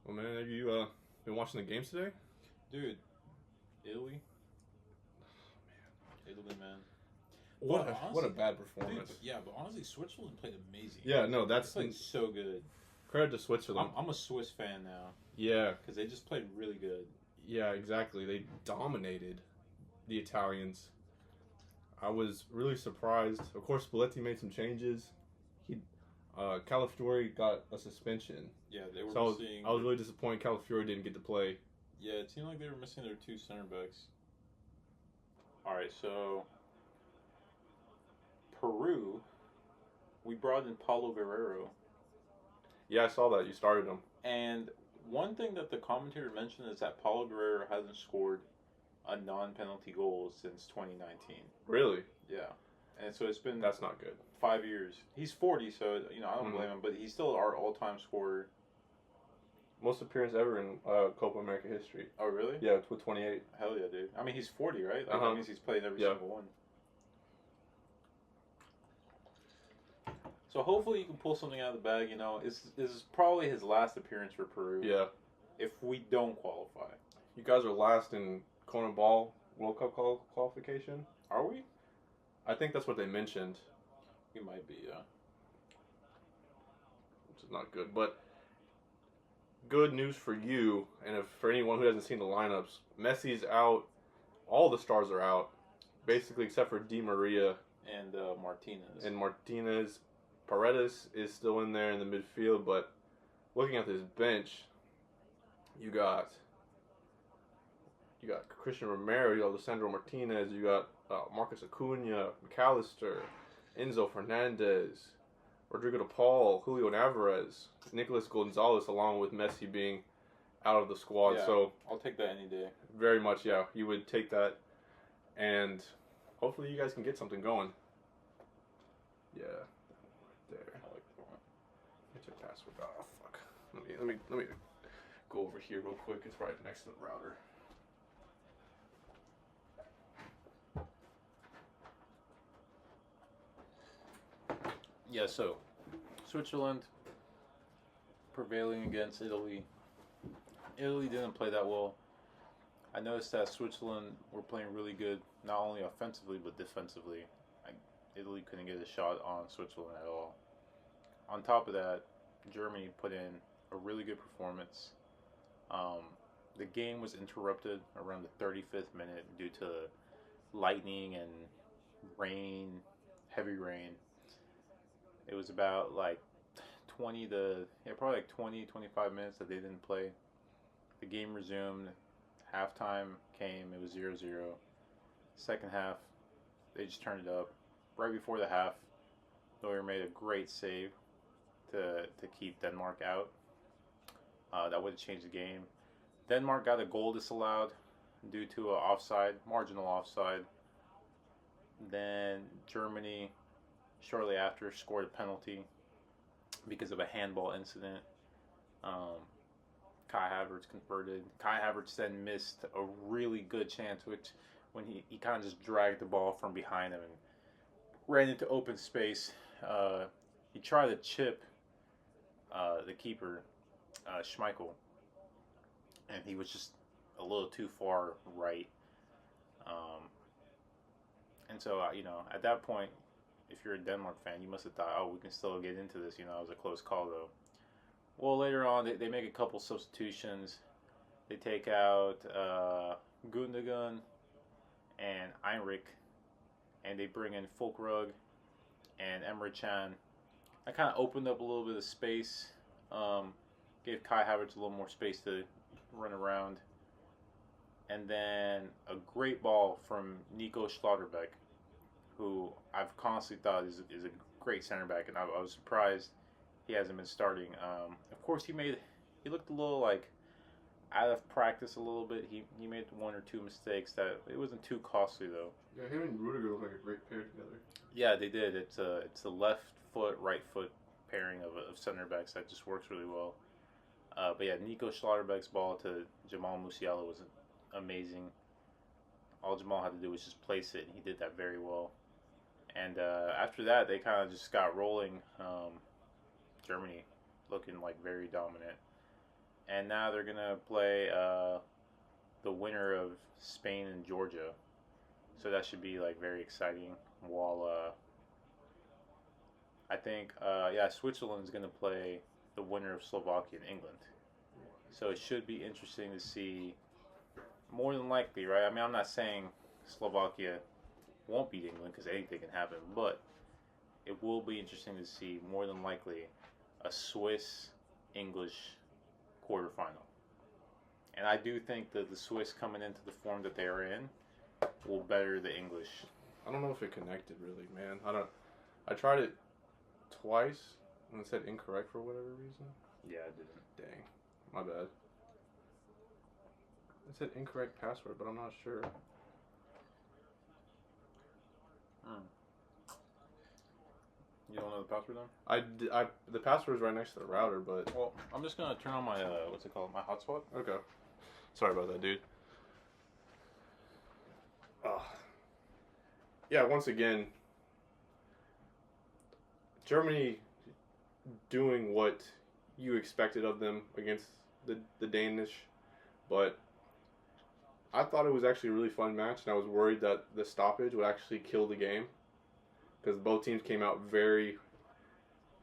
Well, man, have you been watching the games today? Dude, Italy, Italy, man. What But a honestly, bad dude, performance. but honestly, Switzerland played amazing. Yeah, no, They that's played so good. credit to Switzerland. I'm a Swiss fan now Yeah, because they just played really good. yeah, exactly. They dominated the Italians. I was really surprised. Of course, Spalletti made some changes. He, Calafiori got a suspension, Yeah, they were so missing. I was really disappointed Calafiori didn't get to play. Yeah, it seemed like they were missing their two center backs. All right, so Peru, we brought in Paulo Guerrero, Yeah, I saw that you started him. and one thing that the commentator mentioned is that Paulo Guerrero hasn't scored a non-penalty goal since 2019. Really? Yeah, and so it's been That's not good. 5 years. He's 40, so I don't Mhm. blame him. But he's still our all-time scorer. Most appearance ever in Copa America history. Oh, really? Yeah, with 28. Hell yeah, dude. I mean, he's 40, right? Like Uh-huh. that means he's played every Yeah. single one. So hopefully you can pull something out of the bag. This is probably his last appearance for Peru. Yeah. If we don't qualify, You guys are last in Kona Ball World Cup qualification. are we? I think that's what they mentioned, We might be. Yeah. which is not good. But good news for you, and if for anyone who hasn't seen the lineups, Messi's out. All the stars are out, basically except for Di Maria And Martinez. and Martinez. Paredes is still in there in the midfield, but looking at this bench, you got Christian Romero, you got Alessandro Martinez, you got Marcus Acuna, McAllister, Enzo Fernandez, Rodrigo De Paul, Julio Navarez, Nicolas Gonzalez, along with Messi being out of the squad. Yeah, So I'll take that any day. very much, yeah, you would take that, and hopefully you guys can get something going. Yeah, there. I like that one. It's a password. Oh fuck. Let me go over here real quick. It's right next to the router. Yeah. So, Switzerland prevailing against Italy. Italy didn't play that well. I noticed that Switzerland were playing really good, not only offensively but defensively. Italy couldn't get a shot on Switzerland at all. On top of that, Germany put in a really good performance. Um, the game was interrupted around the 35th minute due to lightning and rain, heavy rain. It was about like 25 minutes that they didn't play. The game resumed. Halftime came. It was 0-0. Second half, they just turned it up. Right before the half, Neuer made a great save to keep Denmark out. That would have changed the game. Denmark got a goal disallowed due to an offside, marginal offside. Then Germany, shortly after, scored a penalty because of a handball incident. Kai Havertz converted. Kai Havertz then missed a really good chance, which when he kind of just dragged the ball from behind him and ran into open space. He tried to chip the keeper, Schmeichel, and he was just a little too far right. And so, at that point, if you're a Denmark fan, you must have thought, oh, we can still get into this. It was a close call, though. Well, later on, they make a couple substitutions. They take out Gundogan and Heinrich, and they bring in Fulkrug and Emre Can. That kind of opened up a little bit of space, gave Kai Havertz a little more space to run around. And then a great ball from Nico Schlotterbeck, who I've constantly thought is a great center back, and I was surprised he hasn't been starting. Of course, he looked a little like out of practice a little bit. He made one or two mistakes that it wasn't too costly though. Yeah, him and Rudiger look like a great pair together. Yeah, they did. It's the left foot, right foot pairing of center backs that just works really well. But yeah, Nico Schlotterbeck's ball to Jamal Musiala was amazing. All Jamal had to do was just place it, and he did that very well. And after that, they kind of just got rolling. Germany looking like very dominant. and now they're gonna play the winner of Spain and Georgia. So that should be like very exciting. While I think Switzerland's gonna play the winner of Slovakia and England. So it should be interesting to see. More than likely, right? I mean, I'm not saying Slovakia won't beat England because anything can happen, but it will be interesting to see more than likely a Swiss-English quarterfinal. And I do think that the Swiss coming into the form that they are in will better the English. I don't know if it connected really, man. I tried it twice and it said incorrect for whatever reason. Yeah, I didn't. Dang, my bad. It said incorrect password, but I'm not sure. You don't know the password then? The password's right next to the router, but Well, I'm just gonna turn on my what's it called? My hotspot. okay. Sorry about that, dude. Yeah, once again, Germany doing what you expected of them against the Danish, but I thought it was actually a really fun match, and I was worried that the stoppage would actually kill the game because both teams came out very,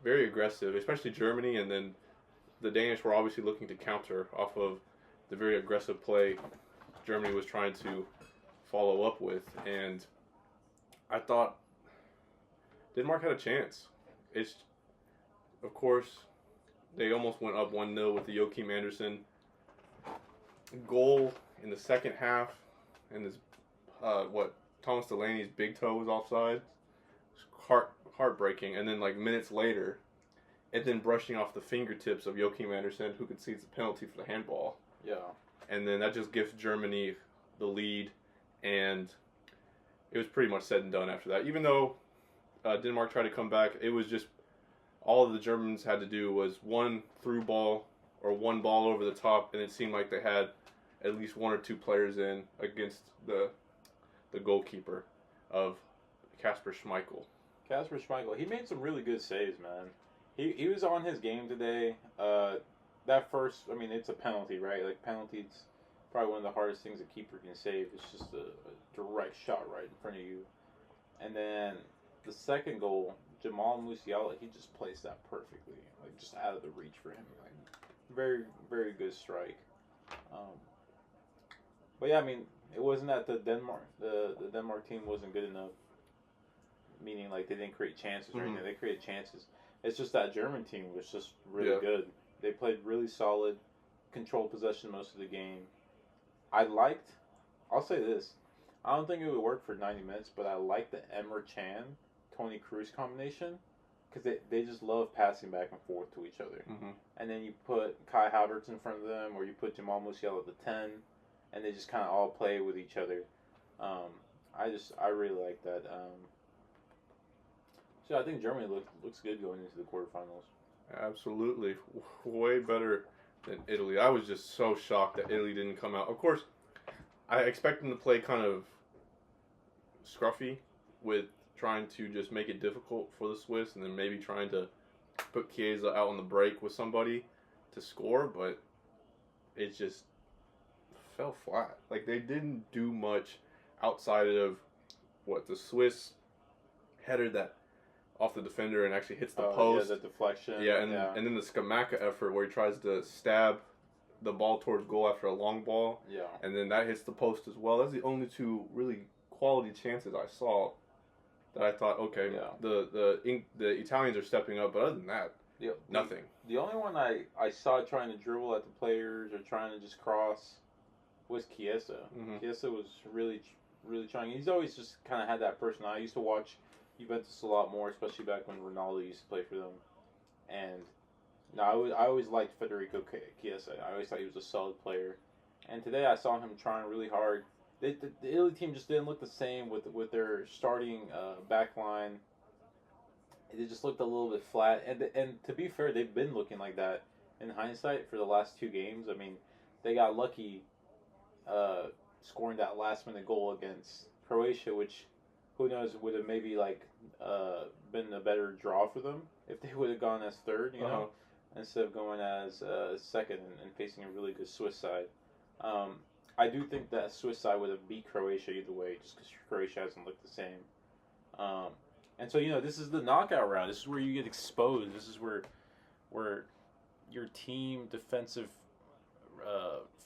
very aggressive, especially Germany, and then the Danish were obviously looking to counter off of the very aggressive play Germany was trying to follow up with, and I thought Denmark had a chance. It's, of course, they almost went up 1-0 with the Joachim Andersen goal in the second half, and this Thomas Delaney's big toe was offside. Heartbreaking, and then like minutes later, and then brushing off the fingertips of Joachim Andersen, who concedes the penalty for the handball. Yeah. And then that just gives Germany the lead, and it was pretty much said and done after that. Even though Denmark tried to come back, it was just all the Germans had to do was one through ball or one ball over the top, and it seemed like they had at least one or two players in against the goalkeeper of Kasper Schmeichel. Kasper Schmeichel, he made some really good saves, man. He was on his game today. That first, I mean, it's a penalty, right? Like, penalties, probably one of the hardest things a keeper can save. It's just a direct shot right in front of you. And then the second goal, Jamal Musiala, he just placed that perfectly, like just out of the reach for him. Like, very, very good strike. But yeah, I mean, it wasn't that the Denmark team wasn't good enough. Meaning, like, they didn't create chances or anything. They created chances. It's just that German team was just really good. They played really solid, controlled possession most of the game. I'll say this, I don't think it would work for 90 minutes, but I like the Emre Can, Toni Kroos combination, because they just love passing back and forth to each other. Mm-hmm. And then you put Kai Havertz in front of them, or you put Jamal Musiala at the 10, and they just kind of all play with each other. I really like that. So I think Germany looks good going into the quarterfinals. Absolutely. Way better than Italy. I was just so shocked that Italy didn't come out. Of course, I expect them to play kind of scruffy with trying to just make it difficult for the Swiss and then maybe trying to put Chiesa out on the break with somebody to score, but it just fell flat. Like, they didn't do much outside of the Swiss header that off the defender and actually hits the post. Yeah, the deflection. Yeah, and then the Skamaka effort where he tries to stab the ball towards goal after a long ball. Yeah. And then that hits the post as well. That's the only two really quality chances I saw that I thought, okay, the Italians are stepping up, but other than that, nothing. The only one I saw trying to dribble at the players or trying to just cross was Chiesa. Mm-hmm. Chiesa was really, really trying. He's always just kind of had that personality. I used to watch Juventus a lot more, especially back when Ronaldo used to play for them. And I always liked Federico Chiesa. I always thought he was a solid player. And today I saw him trying really hard. The Italy team just didn't look the same with their starting back line. It just looked a little bit flat. And to be fair, they've been looking like that in hindsight for the last two games. I mean, they got lucky scoring that last-minute goal against Croatia, which who knows would have maybe been a better draw for them if they would have gone as third, you know. instead of going as second and facing a really good Swiss side. I do think that Swiss side would have beat Croatia either way, just because Croatia hasn't looked the same. And so this is the knockout round. This is where you get exposed. This is where your team defensive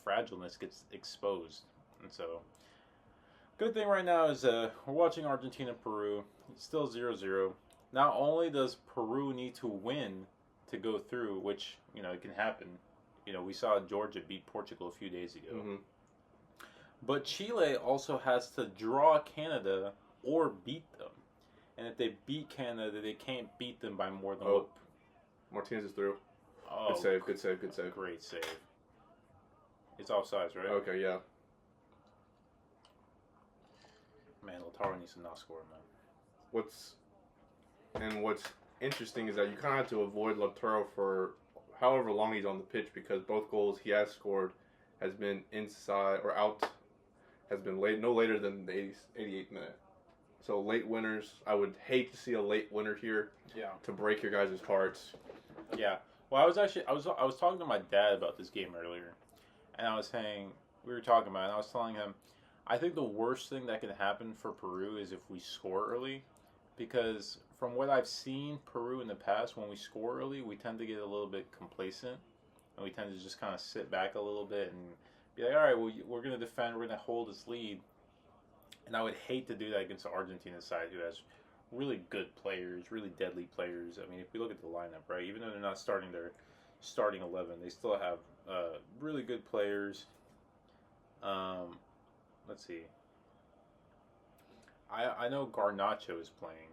fragileness gets exposed. And so, good thing right now is we're watching Argentina Peru. It's still 0-0. Not only does Peru need to win to go through, which it can happen. We saw Georgia beat Portugal a few days ago. Mm-hmm. But Chile also has to draw Canada or beat them. And if they beat Canada, they can't beat them by more than Martinez is through. Oh, Good save. Great save. It's offsides, right? Okay, yeah. Man, Lautaro needs to not score, man. What's interesting is that you kind of have to avoid Lautaro for however long he's on the pitch, because both goals he has scored has been inside or out, has been no later than the 88th minute. So late winners, I would hate to see a late winner here. Yeah. To break your guys' hearts. Yeah. Well, I was talking to my dad about this game earlier, and we were talking about it, and I was telling him, I think the worst thing that can happen for Peru is if we score early, because from what I've seen Peru in the past, when we score early, we tend to get a little bit complacent, and we tend to just kind of sit back a little bit and be like, all right, well, we're going to defend, we're going to hold this lead. And I would hate to do that against the Argentina side, who has really good players, really deadly players. I mean, if we look at the lineup, right, even though they're not starting their starting 11, they still have really good players. Let's see. I know Garnacho is playing,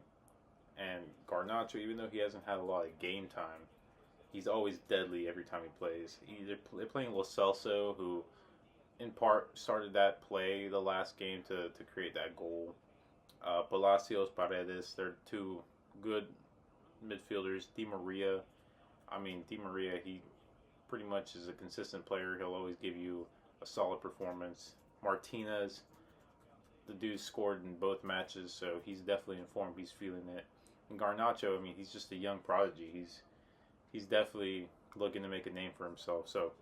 and Garnacho, even though he hasn't had a lot of game time, he's always deadly every time he plays. They're playing Lo Celso, who in part started that play the last game to create that goal. Palacios, Paredes, they're two good midfielders. Di Maria, he pretty much is a consistent player. He'll always give you a solid performance. Martinez, the dude scored in both matches, so he's definitely in form. He's feeling it. And Garnacho, he's just a young prodigy. He's definitely looking to make a name for himself. So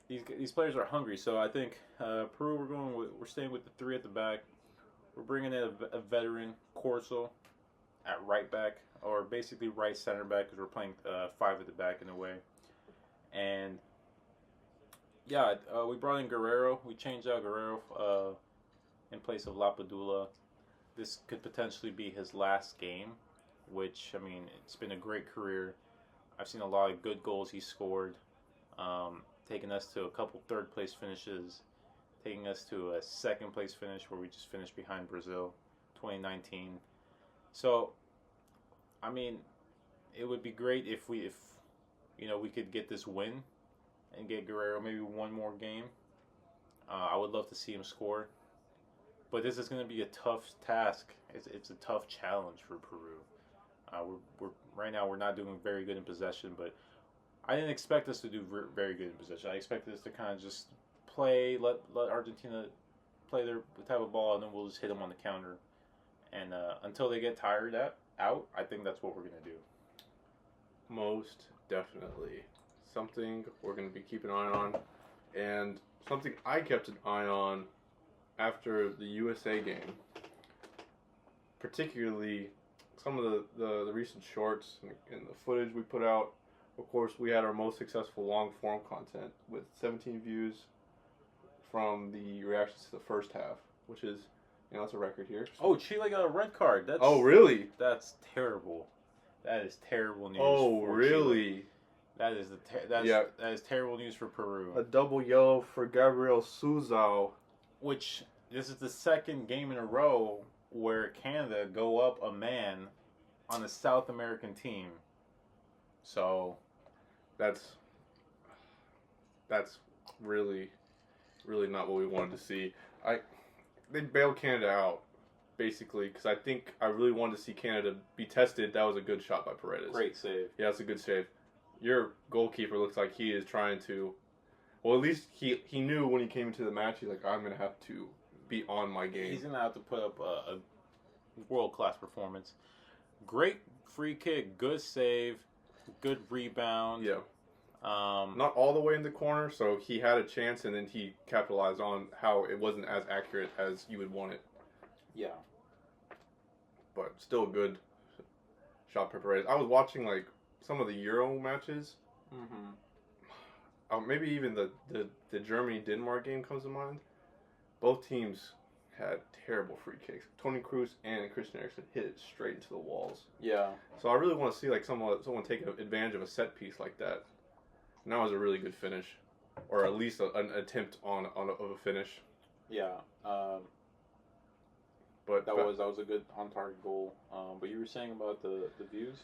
these players are hungry. So I think Peru, we're staying with the three at the back. We're bringing in a veteran, Corso, at right back, or basically right center back, because we're playing five at the back in a way. And yeah, we brought in Guerrero. We changed out Guerrero in place of Lapadula. This could potentially be his last game, which, it's been a great career. I've seen a lot of good goals he scored, taking us to a couple third-place finishes, taking us to a second-place finish where we just finished behind Brazil, 2019. So, it would be great if we could get this win and get Guerrero maybe one more game. I would love to see him score. But this is going to be a tough task. It's a tough challenge for Peru. We're right now we're not doing very good in possession, but I didn't expect us to do very good in possession. I expected us to kind of just play, let Argentina play their type of ball, and then we'll just hit them on the counter. And until they get tired out, I think that's what we're going to do. Most definitely. Something we're going to be keeping an eye on, and something I kept an eye on after the USA game, particularly some of the recent shorts and the footage we put out. Of course, we had our most successful long-form content with 17 views from the reactions to the first half, which is, that's a record here. Oh, Chile got a red card. Oh, really? That's terrible. That is terrible news. Oh, really? Chile. That is terrible news for Peru. A double yellow for Gabriel Souza. Which, this is the second game in a row where Canada go up a man on a South American team. So, that's really, really not what we wanted to see. They bailed Canada out, basically, because I really wanted to see Canada be tested. That was a good shot by Paredes. Great save. Yeah, that's a good save. Your goalkeeper looks like he is trying to, well, at least he knew when he came into the match, he's like, I'm going to have to be on my game. He's going to have to put up a world-class performance. Great free kick, good save, good rebound. Yeah. Not all the way in the corner, so he had a chance, and then he capitalized on how it wasn't as accurate as you would want it. Yeah. But still a good shot preparation. I was watching like some of the Euro matches. Maybe even the Germany-Denmark game comes to mind. Both teams had terrible free kicks. Toni Kroos and Christian Eriksen hit it straight into the walls. Yeah. So I really want to see like someone take advantage of a set piece like that. And that was a really good finish, or at least an attempt of a finish. Yeah. But that was a good on target goal. But you were saying about the views.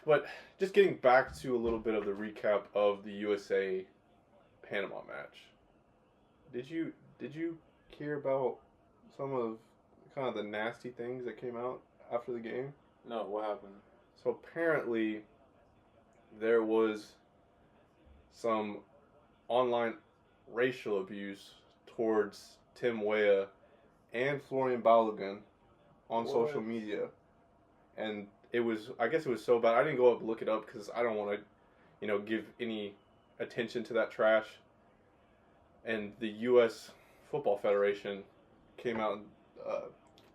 But just getting back to a little bit of the recap of the USA Panama match. Did you hear about some of kind of the nasty things that came out after the game? No, what happened? So apparently there was some online racial abuse towards Tim Weah and Florian Balogun on social media. And I guess it was so bad. I didn't go up and look it up because I don't want to, give any attention to that trash. And the U.S. Football Federation came out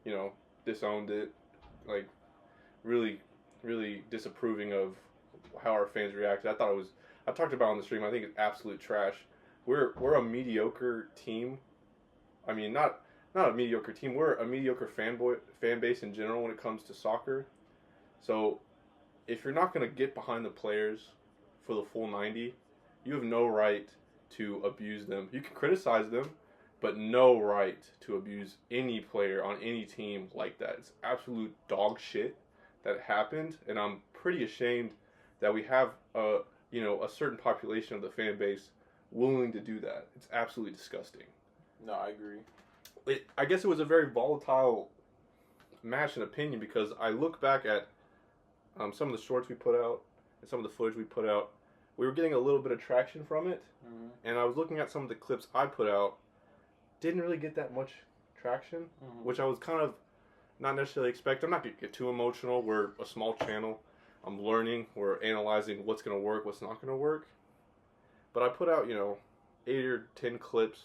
and, disowned it. Like, really, really disapproving of how our fans reacted. I talked about it on the stream. I think it's absolute trash. We're a mediocre team. I mean, not a mediocre team. We're a mediocre fan base in general when it comes to soccer. So, if you're not going to get behind the players for the full 90, you have no right to abuse them. You can criticize them, but no right to abuse any player on any team like that. It's absolute dog shit that happened, and I'm pretty ashamed that we have a certain population of the fan base willing to do that. It's absolutely disgusting. No, I agree. I guess it was a very volatile match in opinion because I look back at some of the shorts we put out and some of the footage we put out. We were getting a little bit of traction from it, and I was looking at some of the clips I put out. Didn't really get that much traction, which I was kind of not necessarily expecting. I'm not going to get too emotional. We're a small channel. I'm learning. We're analyzing what's going to work, what's not going to work. But I put out, 8 or 10 clips,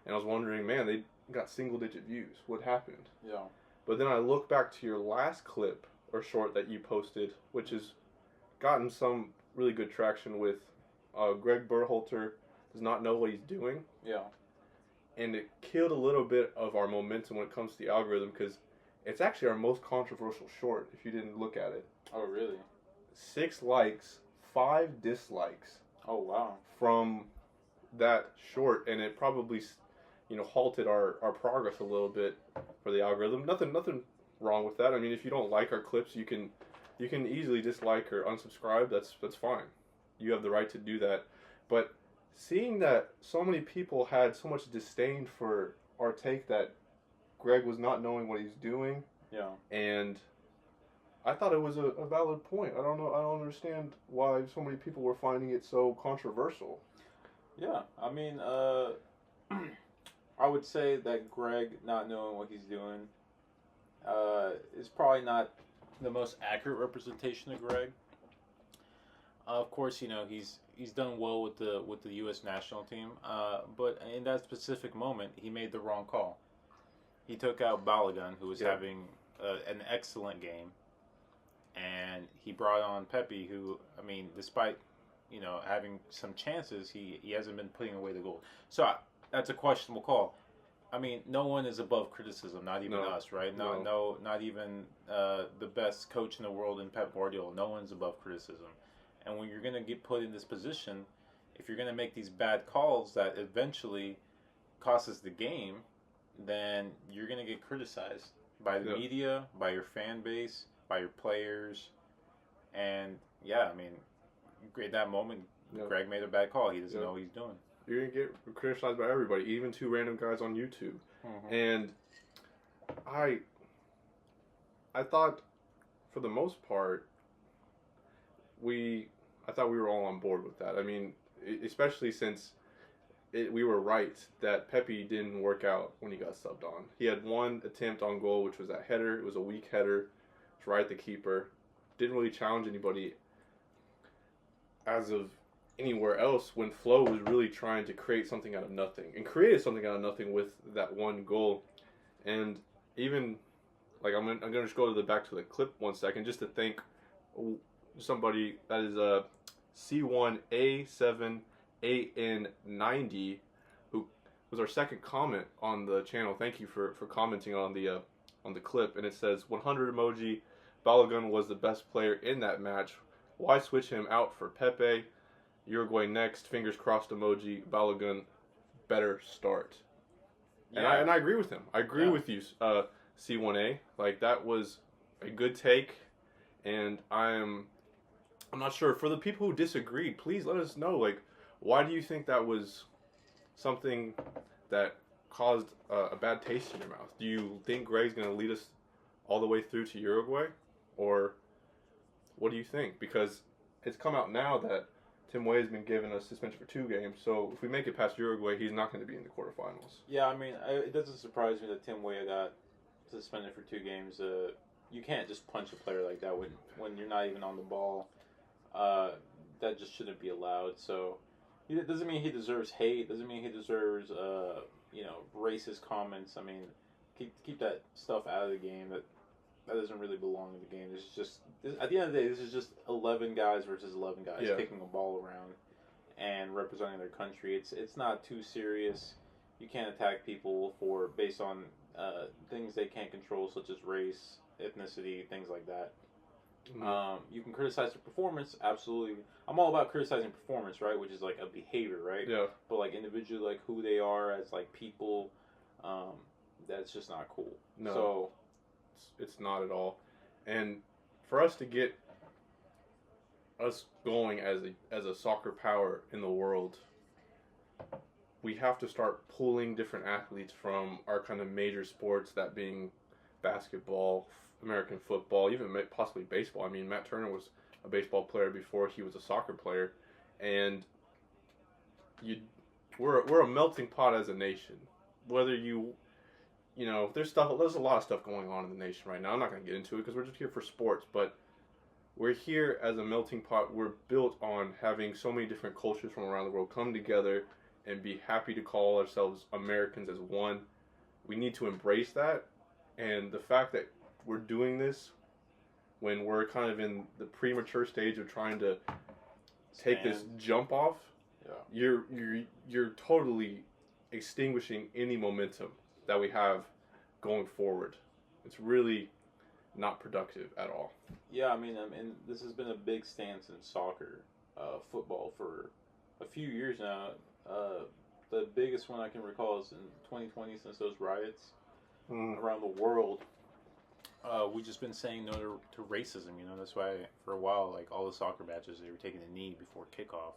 and I was wondering, man, they got single-digit views. What happened? Yeah. But then I look back to your last clip or short that you posted, which has gotten some really good traction with Greg Berhalter does not know what he's doing. Yeah. And it killed a little bit of our momentum when it comes to the algorithm because it's actually our most controversial short if you didn't look at it. Oh, really? 6 likes, 5 dislikes. Oh, wow. From that short, and it probably, halted our progress a little bit for the algorithm. Nothing wrong with that. I mean, if you don't like our clips, you can easily dislike or unsubscribe. That's fine. You have the right to do that. But seeing that so many people had so much disdain for our take that Greg was not knowing what he's doing. Yeah. And I thought it was a valid point. I don't know. I don't understand why so many people were finding it so controversial. Yeah. I mean, I would say that Greg not knowing what he's doing is probably not the most accurate representation of Greg. Of course, he's done well with the U.S. national team, but in that specific moment, he made the wrong call. He took out Balogun, who was having an excellent game, and he brought on Pepe, who, I mean, despite having some chances, he hasn't been putting away the goal. So that's a questionable call. I mean, no one is above criticism, not even us, right? No, not even the best coach in the world in Pep Guardiola. No one's above criticism. And when you're going to get put in this position, if you're going to make these bad calls that eventually cost us the game, then you're going to get criticized by the media, by your fan base, by your players. And, I mean, at that moment, Greg made a bad call. He doesn't know what he's doing. You're going to get criticized by everybody, even 2 random guys on YouTube. Mm-hmm. And I thought, for the most part, I thought we were all on board with that. I mean, especially since we were right that Pepe didn't work out when he got subbed on. He had 1 attempt on goal, which was that header. It was a weak header. It's right at the keeper. Didn't really challenge anybody as of anywhere else when Flo was really trying to create something out of nothing and created something out of nothing with that one goal. And even like I'm gonna just go to the back to the clip 1 second just to thank somebody that is C1A7AN90 who was our second comment on the channel. Thank you for commenting on the clip, and it says 100 emoji. Balogun was the best player in that match. Why switch him out for Pepe? Uruguay next. Fingers crossed emoji. Balogun better start. Yeah. And I agree with him. I agree with you, C1A. Like that was a good take, and I'm not sure. For the people who disagreed, please let us know. Like, why do you think that was something that caused a bad taste in your mouth? Do you think Greg's going to lead us all the way through to Uruguay? Or what do you think? Because it's come out now that Tim Way has been given a suspension for 2 games. So if we make it past Uruguay, he's not going to be in the quarterfinals. Yeah, I mean, it doesn't surprise me that Tim Way got suspended for 2 games. You can't just punch a player like that when you're not even on the ball. That just shouldn't be allowed. So it doesn't mean he deserves hate. Doesn't mean he deserves racist comments. I mean, keep that stuff out of the game. That doesn't really belong in the game. It's just at the end of the day, this is just 11 guys versus 11 guys kicking a ball around and representing their country. It's not too serious. You can't attack people based on things they can't control, such as race, ethnicity, things like that. Mm-hmm. You can criticize the performance, absolutely. I'm all about criticizing performance, right? Which is like a behavior, right? Yeah. But like individually, like who they are as like people, that's just not cool. No. So it's not at all. And for us to get us going as a soccer power in the world, we have to start pulling different athletes from our kind of major sports, that being basketball, American football, even possibly baseball. I mean, Matt Turner was a baseball player before he was a soccer player, and we're a melting pot as a nation. Whether there's a lot of stuff going on in the nation right now. I'm not going to get into it because we're just here for sports, but we're here as a melting pot. We're built on having so many different cultures from around the world come together and be happy to call ourselves Americans as one. We need to embrace that, and the fact that we're doing this when we're kind of in the premature stage of trying to take this jump off, you're totally extinguishing any momentum that we have going forward. It's really not productive at all. Yeah, I mean, this has been a big stance in soccer, football for a few years now. The biggest one I can recall is in 2020, since those riots around the world. We've just been saying no to racism. That's why for a while, like all the soccer matches, they were taking a knee before kickoff.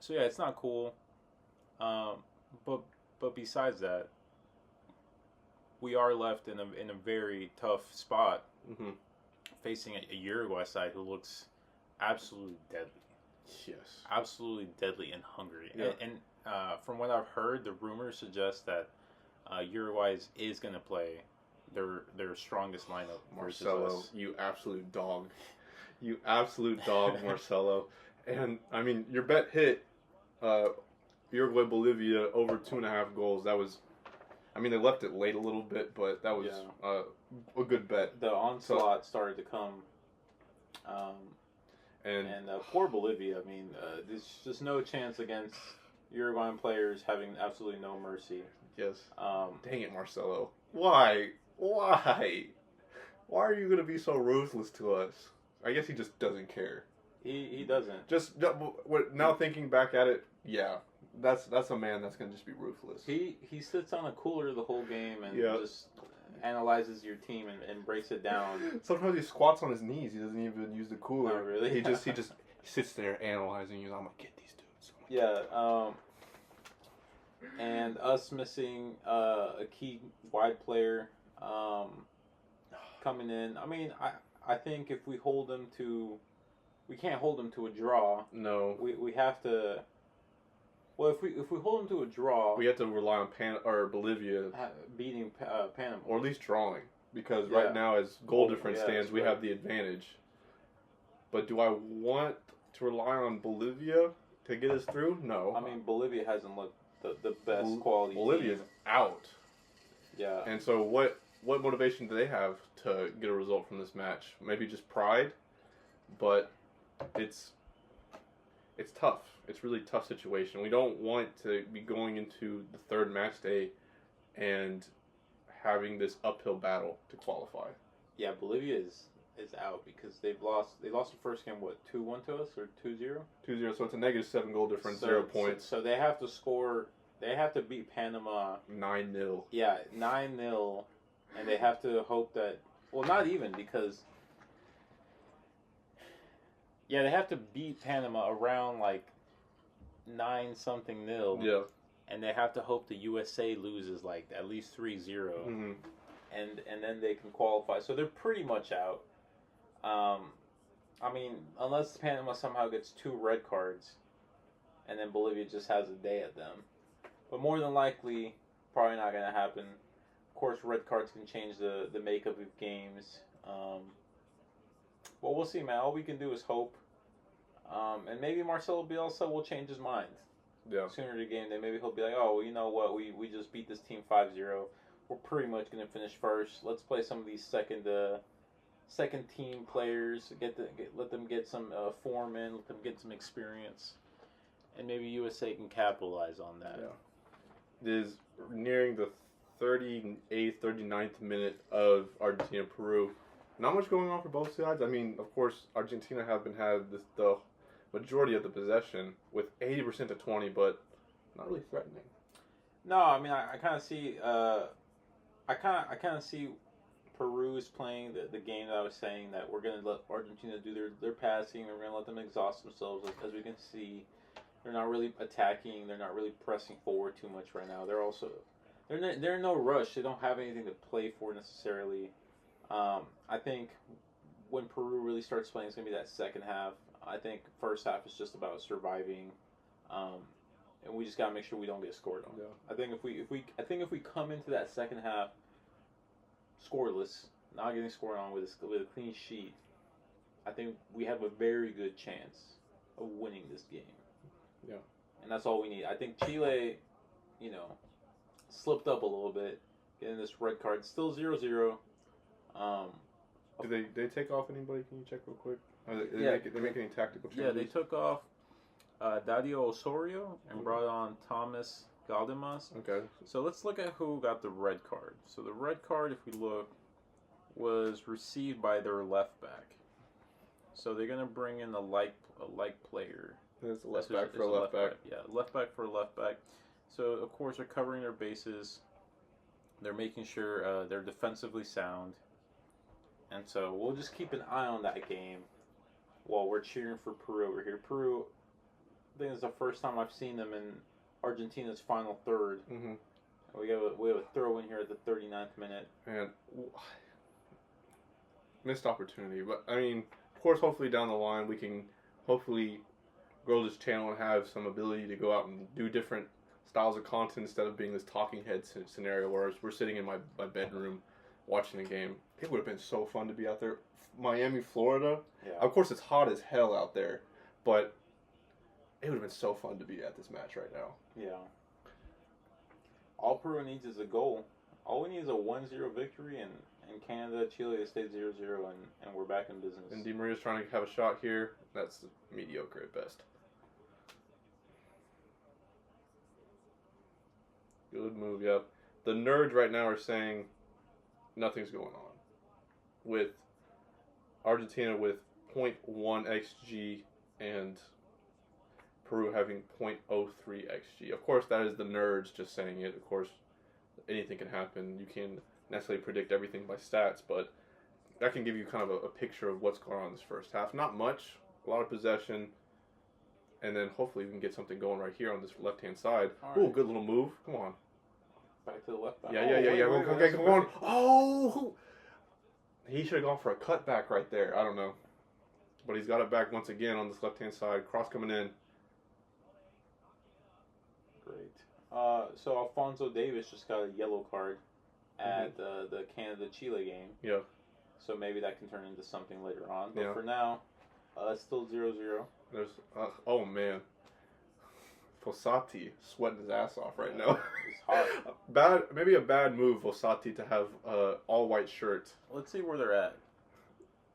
So yeah, it's not cool. But besides that, we are left in a very tough spot, facing a Uruguay side who looks absolutely deadly. Yes, absolutely deadly and hungry. Yeah. And from what I've heard, the rumors suggest that Uruguay is going to play their strongest lineup. Marcelo, you absolute dog. You absolute dog, Marcelo. And, I mean, your bet hit Uruguay, Bolivia, over 2.5 goals. That was, I mean, they left it late a little bit, but that was a good bet. The onslaught started to come. And poor Bolivia, I mean, there's just no chance against Uruguayan players having absolutely no mercy. Yes. Dang it, Marcelo. Why? Why are you going to be so ruthless to us? I guess he just doesn't care. He doesn't. Now thinking back at it, yeah, that's a man that's going to just be ruthless. He sits on a cooler the whole game and just analyzes your team and breaks it down. Sometimes he squats on his knees. He doesn't even use the cooler. Oh, really? He just sits there analyzing you. I'm gonna get these dudes. And us missing a key wide player coming in. I mean, I think if we can't hold them to a draw. No. We have to. Well, if we hold them to a draw, we have to rely on Bolivia beating Panama, or at least drawing, because right now, as goal difference stands, we have the advantage. But do I want to rely on Bolivia to get us through? No. I mean, Bolivia hasn't looked the best quality Bolivia's team. out. Yeah. And so what motivation do they have to get a result from this match? Maybe just pride, but it's tough. It's really tough situation. We don't want to be going into the third match day and having this uphill battle to qualify. Yeah, Bolivia is out because they lost the first game, what, 2-1 to us or 2-0? 2-0, so it's a negative 7 goal difference, 0 points. So they have to score, they have to beat Panama 9-0. Yeah, 9-0, and they have to hope that, well, not even, because yeah, they have to beat Panama around like 9-0. Yeah. And they have to hope the USA loses like at least 3-0. Mm-hmm. And then they can qualify. So they're pretty much out. I mean, unless Panama somehow gets 2 red cards, and then Bolivia just has a day at them. But more than likely, probably not going to happen. Of course, red cards can change the makeup of games. Well, we'll see, man. All we can do is hope. And maybe Marcelo Bielsa will change his mind. Yeah. Sooner the game day, maybe he'll be like, oh, well, you know what? We just beat this team 5-0. We're pretty much going to finish first. Let's play some of these second team players. Let them get some form in. Let them get some experience. And maybe USA can capitalize on that. Yeah. It is nearing the 38th, 39th minute of Argentina-Peru. Not much going on for both sides. I mean, of course, Argentina had the majority of the possession with 80% to 20, but not really threatening. No, I mean, I kind of see. I kind of see Peru is playing the game that I was saying, that we're going to let Argentina do their passing. We're going to let them exhaust themselves. As we can see, they're not really attacking. They're not really pressing forward too much right now. They're in no rush. They don't have anything to play for necessarily. I think when Peru really starts playing, it's going to be that second half. I think first half is just about surviving, and we just got to make sure we don't get scored on. Yeah. I think if we come into that second half scoreless, not getting scored on with a clean sheet, I think we have a very good chance of winning this game. Yeah. And that's all we need. I think Chile, slipped up a little bit, getting this red card. Still 0-0. Did they take off anybody? Can you check real quick? They make any tactical changes? Yeah, they took off Dario Osorio and brought on Thomas Galdemas. Okay. So let's look at who got the red card. So the red card, if we look, was received by their left back. So they're gonna bring in a like player. It's a left back for a left back. Yeah, left back for a left back. So of course they're covering their bases. They're making sure they're defensively sound. And so we'll just keep an eye on that game while we're cheering for Peru over here. Peru, I think it's the first time I've seen them in Argentina's final third. Mm-hmm. We have a throw in here at the 39th minute. And missed opportunity. But, I mean, of course, hopefully down the line we can hopefully grow this channel and have some ability to go out and do different styles of content instead of being this talking head scenario where we're sitting in my bedroom watching the game. It would have been so fun to be out there. Miami, Florida. Yeah. Of course, it's hot as hell out there, but it would have been so fun to be at this match right now. Yeah. All Peru needs is a goal. All we need is a 1-0 victory, and Canada, Chile stays 0-0, and we're back in business. And Di Maria's trying to have a shot here. That's mediocre at best. Good move, yep. The nerds right now are saying nothing's going on. With Argentina with 0.1 XG and Peru having 0.03 XG. Of course, that is the nerds just saying it. Of course, anything can happen. You can't necessarily predict everything by stats, but that can give you kind of a picture of what's going on in this first half. Not much, a lot of possession, and then hopefully we can get something going right here on this left-hand side. Ooh, good little move. Come on. Back to the left back. Yeah. Okay, come on. Oh! He should have gone for a cutback right there. I don't know. But he's got it back once again on this left-hand side. Cross coming in. Great. So Alfonso Davis just got a yellow card at the Canada-Chile game. Yeah. So maybe that can turn into something later on. But yeah. for now, it's still 0-0. There's oh man, Fossati sweating his ass off right now. It's hot. Maybe a bad move, Fossati, to have all white shirt. Let's see where they're at.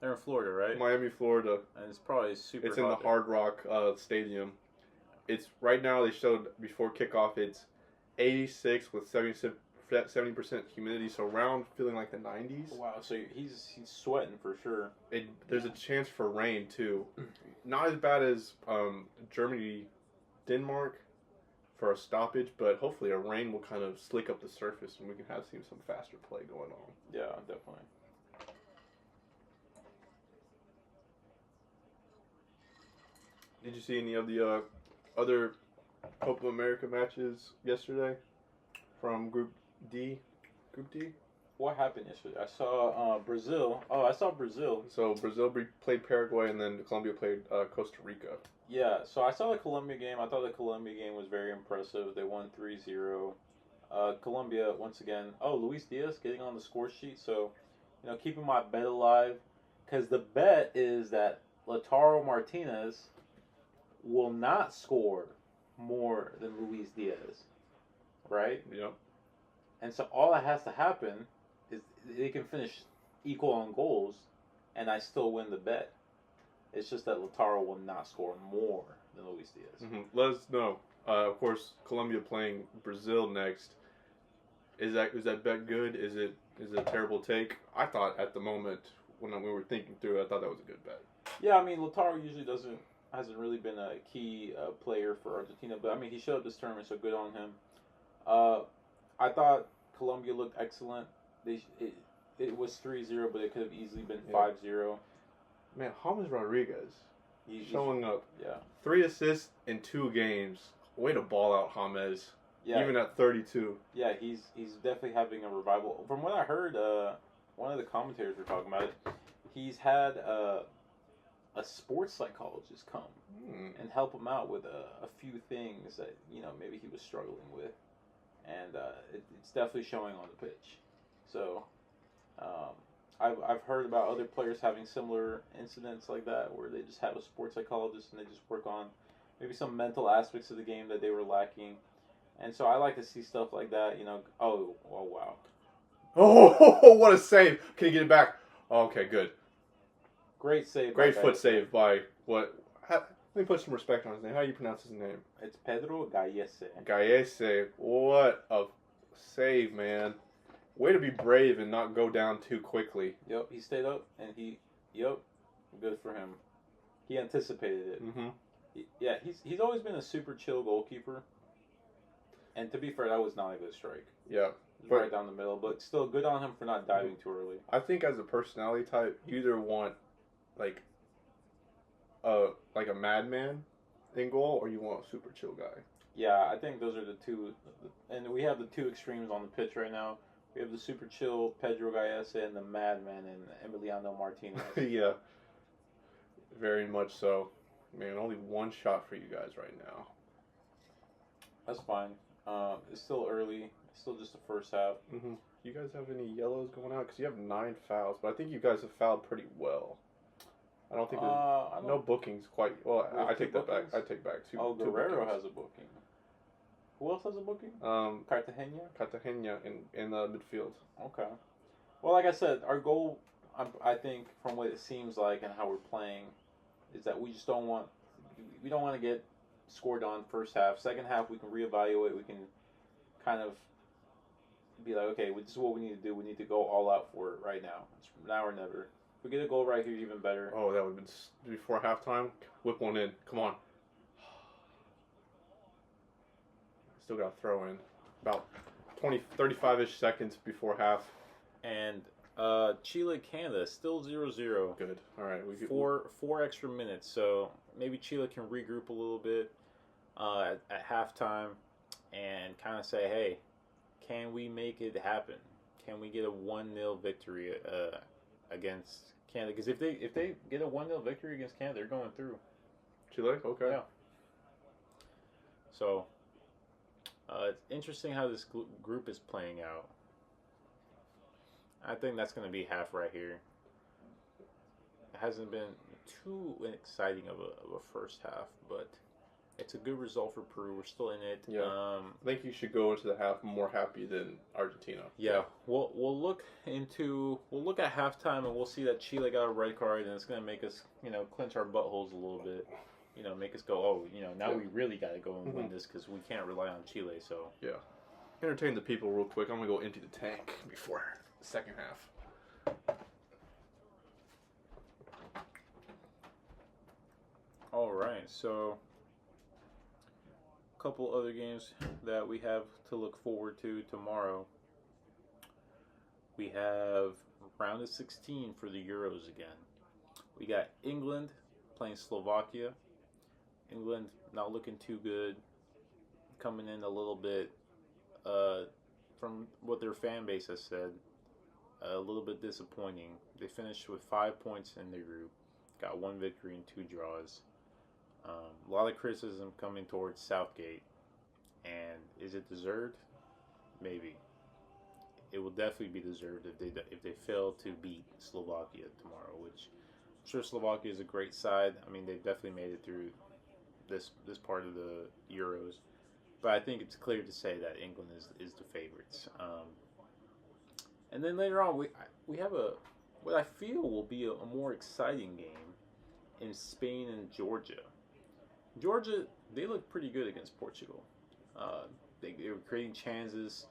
They're in Florida, right? Miami, Florida. And it's probably super. It's in the Hard Rock Stadium. It's right now. They showed before kickoff. It's 86 with 70% humidity, so around feeling like the 90s. Wow, so he's sweating for sure. There's a chance for rain too. Not as bad as Germany, Denmark for a stoppage, but hopefully a rain will kind of slick up the surface and we can see some faster play going on. Yeah, definitely. Did you see any of the other Copa America matches yesterday from Group D? Group D? What happened yesterday? I saw Brazil. Oh, I saw Brazil. So Brazil played Paraguay, and then Colombia played Costa Rica. Yeah, so I saw the Colombia game. I thought the Colombia game was very impressive. They won 3-0. Colombia, once again. Oh, Luis Diaz getting on the score sheet. So, keeping my bet alive. Because the bet is that Lautaro Martinez will not score more than Luis Diaz. Right? Yep. And so all that has to happen is they can finish equal on goals, and I still win the bet. It's just that Lautaro will not score more than Luis Diaz. Mm-hmm. Let us know. Of course, Colombia playing Brazil next. Is that bet good? Is it a terrible take? I thought at the moment when we were thinking through it, I thought that was a good bet. Yeah, I mean Lautaro usually hasn't really been a key player for Argentina, but I mean he showed up this tournament, so good on him. I thought Colombia looked excellent. It was 3-0, but it could have easily been 5-0. Man, James Rodriguez showing up. Yeah. 3 assists in 2 games. Way to ball out, James. Yeah. Even at 32. Yeah, he's definitely having a revival. From what I heard, one of the commentators were talking about it. He's had a sports psychologist come and help him out with a few things that maybe he was struggling with, and it's definitely showing on the pitch. So, I've heard about other players having similar incidents like that, where they just have a sports psychologist and they just work on maybe some mental aspects of the game that they were lacking. And so I like to see stuff like that. Oh wow. Oh, what a save! Can you get it back? Okay, good. Great save. Great foot save by what? Let me put some respect on his name. How do you pronounce his name? It's Pedro Gallese. Gallese. What a save, man. Way to be brave and not go down too quickly. Yep, he stayed up and good for him. He anticipated it. Mm-hmm. He's always been a super chill goalkeeper. And to be fair, that was not a good strike. Yeah. Right down the middle, but still good on him for not diving too early. I think as a personality type, you either want like a madman in goal, or you want a super chill guy. Yeah, I think those are the two, and we have the two extremes on the pitch right now. We have the super chill Pedro Gallese and the madman and Emiliano Martinez. Yeah, very much so. Man, only one shot for you guys right now. That's fine. It's still early. It's still just the first half. Mm-hmm. You guys have any yellows going out? Because you have 9 fouls, but I think you guys have fouled pretty well. I don't think there's no bookings quite. Well, I take that back. I take back 2. Oh, Guerrero bookings. has a booking. Who else has a booking? Cartagena in the midfield. Okay. Well, like I said, our goal, I think, from what it seems like and how we're playing, is that we just don't want to get scored on first half. Second half, we can reevaluate. We can kind of be like, okay, this is what we need to do. We need to go all out for it right now. It's now or never. If we get a goal right here, even better. Oh, that would have been before halftime. Whip one in. Come on. Still got to throw in. About 35-ish seconds before half. And Chile, Canada, still 0-0. Good. All right. Four extra minutes. So maybe Chile can regroup a little bit at halftime and kind of say, hey, can we make it happen? Can we get a 1-0 victory against Canada? Because if they get a 1-0 victory against Canada, they're going through. Chile? Okay. Yeah. So it's interesting how this group is playing out. I think that's going to be half right here. It hasn't been too exciting of a first half, but it's a good result for Peru. We're still in it. Yeah. I think you should go into the half more happy than Argentina. Yeah. We'll look at halftime and we'll see that Chile got a red card, and it's gonna make us clench our buttholes a little bit. Make us go, oh, now we really got to go and win this because we can't rely on Chile. So yeah. Entertain the people real quick. I'm gonna go empty the tank before the second half. All right, so a couple other games that we have to look forward to tomorrow. We have round of 16 for the Euros again. We got England playing Slovakia. England not looking too good, coming in a little bit, from what their fan base has said, a little bit disappointing. They finished with 5 points in their group, got 1 victory and 2 draws. A lot of criticism coming towards Southgate, and is it deserved? Maybe. It will definitely be deserved if they fail to beat Slovakia tomorrow, which I'm sure Slovakia is a great side. I mean, they've definitely made it through this part of the Euros, but I think it's clear to say that England is the favorites. And then later on, we have what I feel will be a more exciting game in Spain and Georgia. Georgia, they looked pretty good against Portugal. They were creating chances.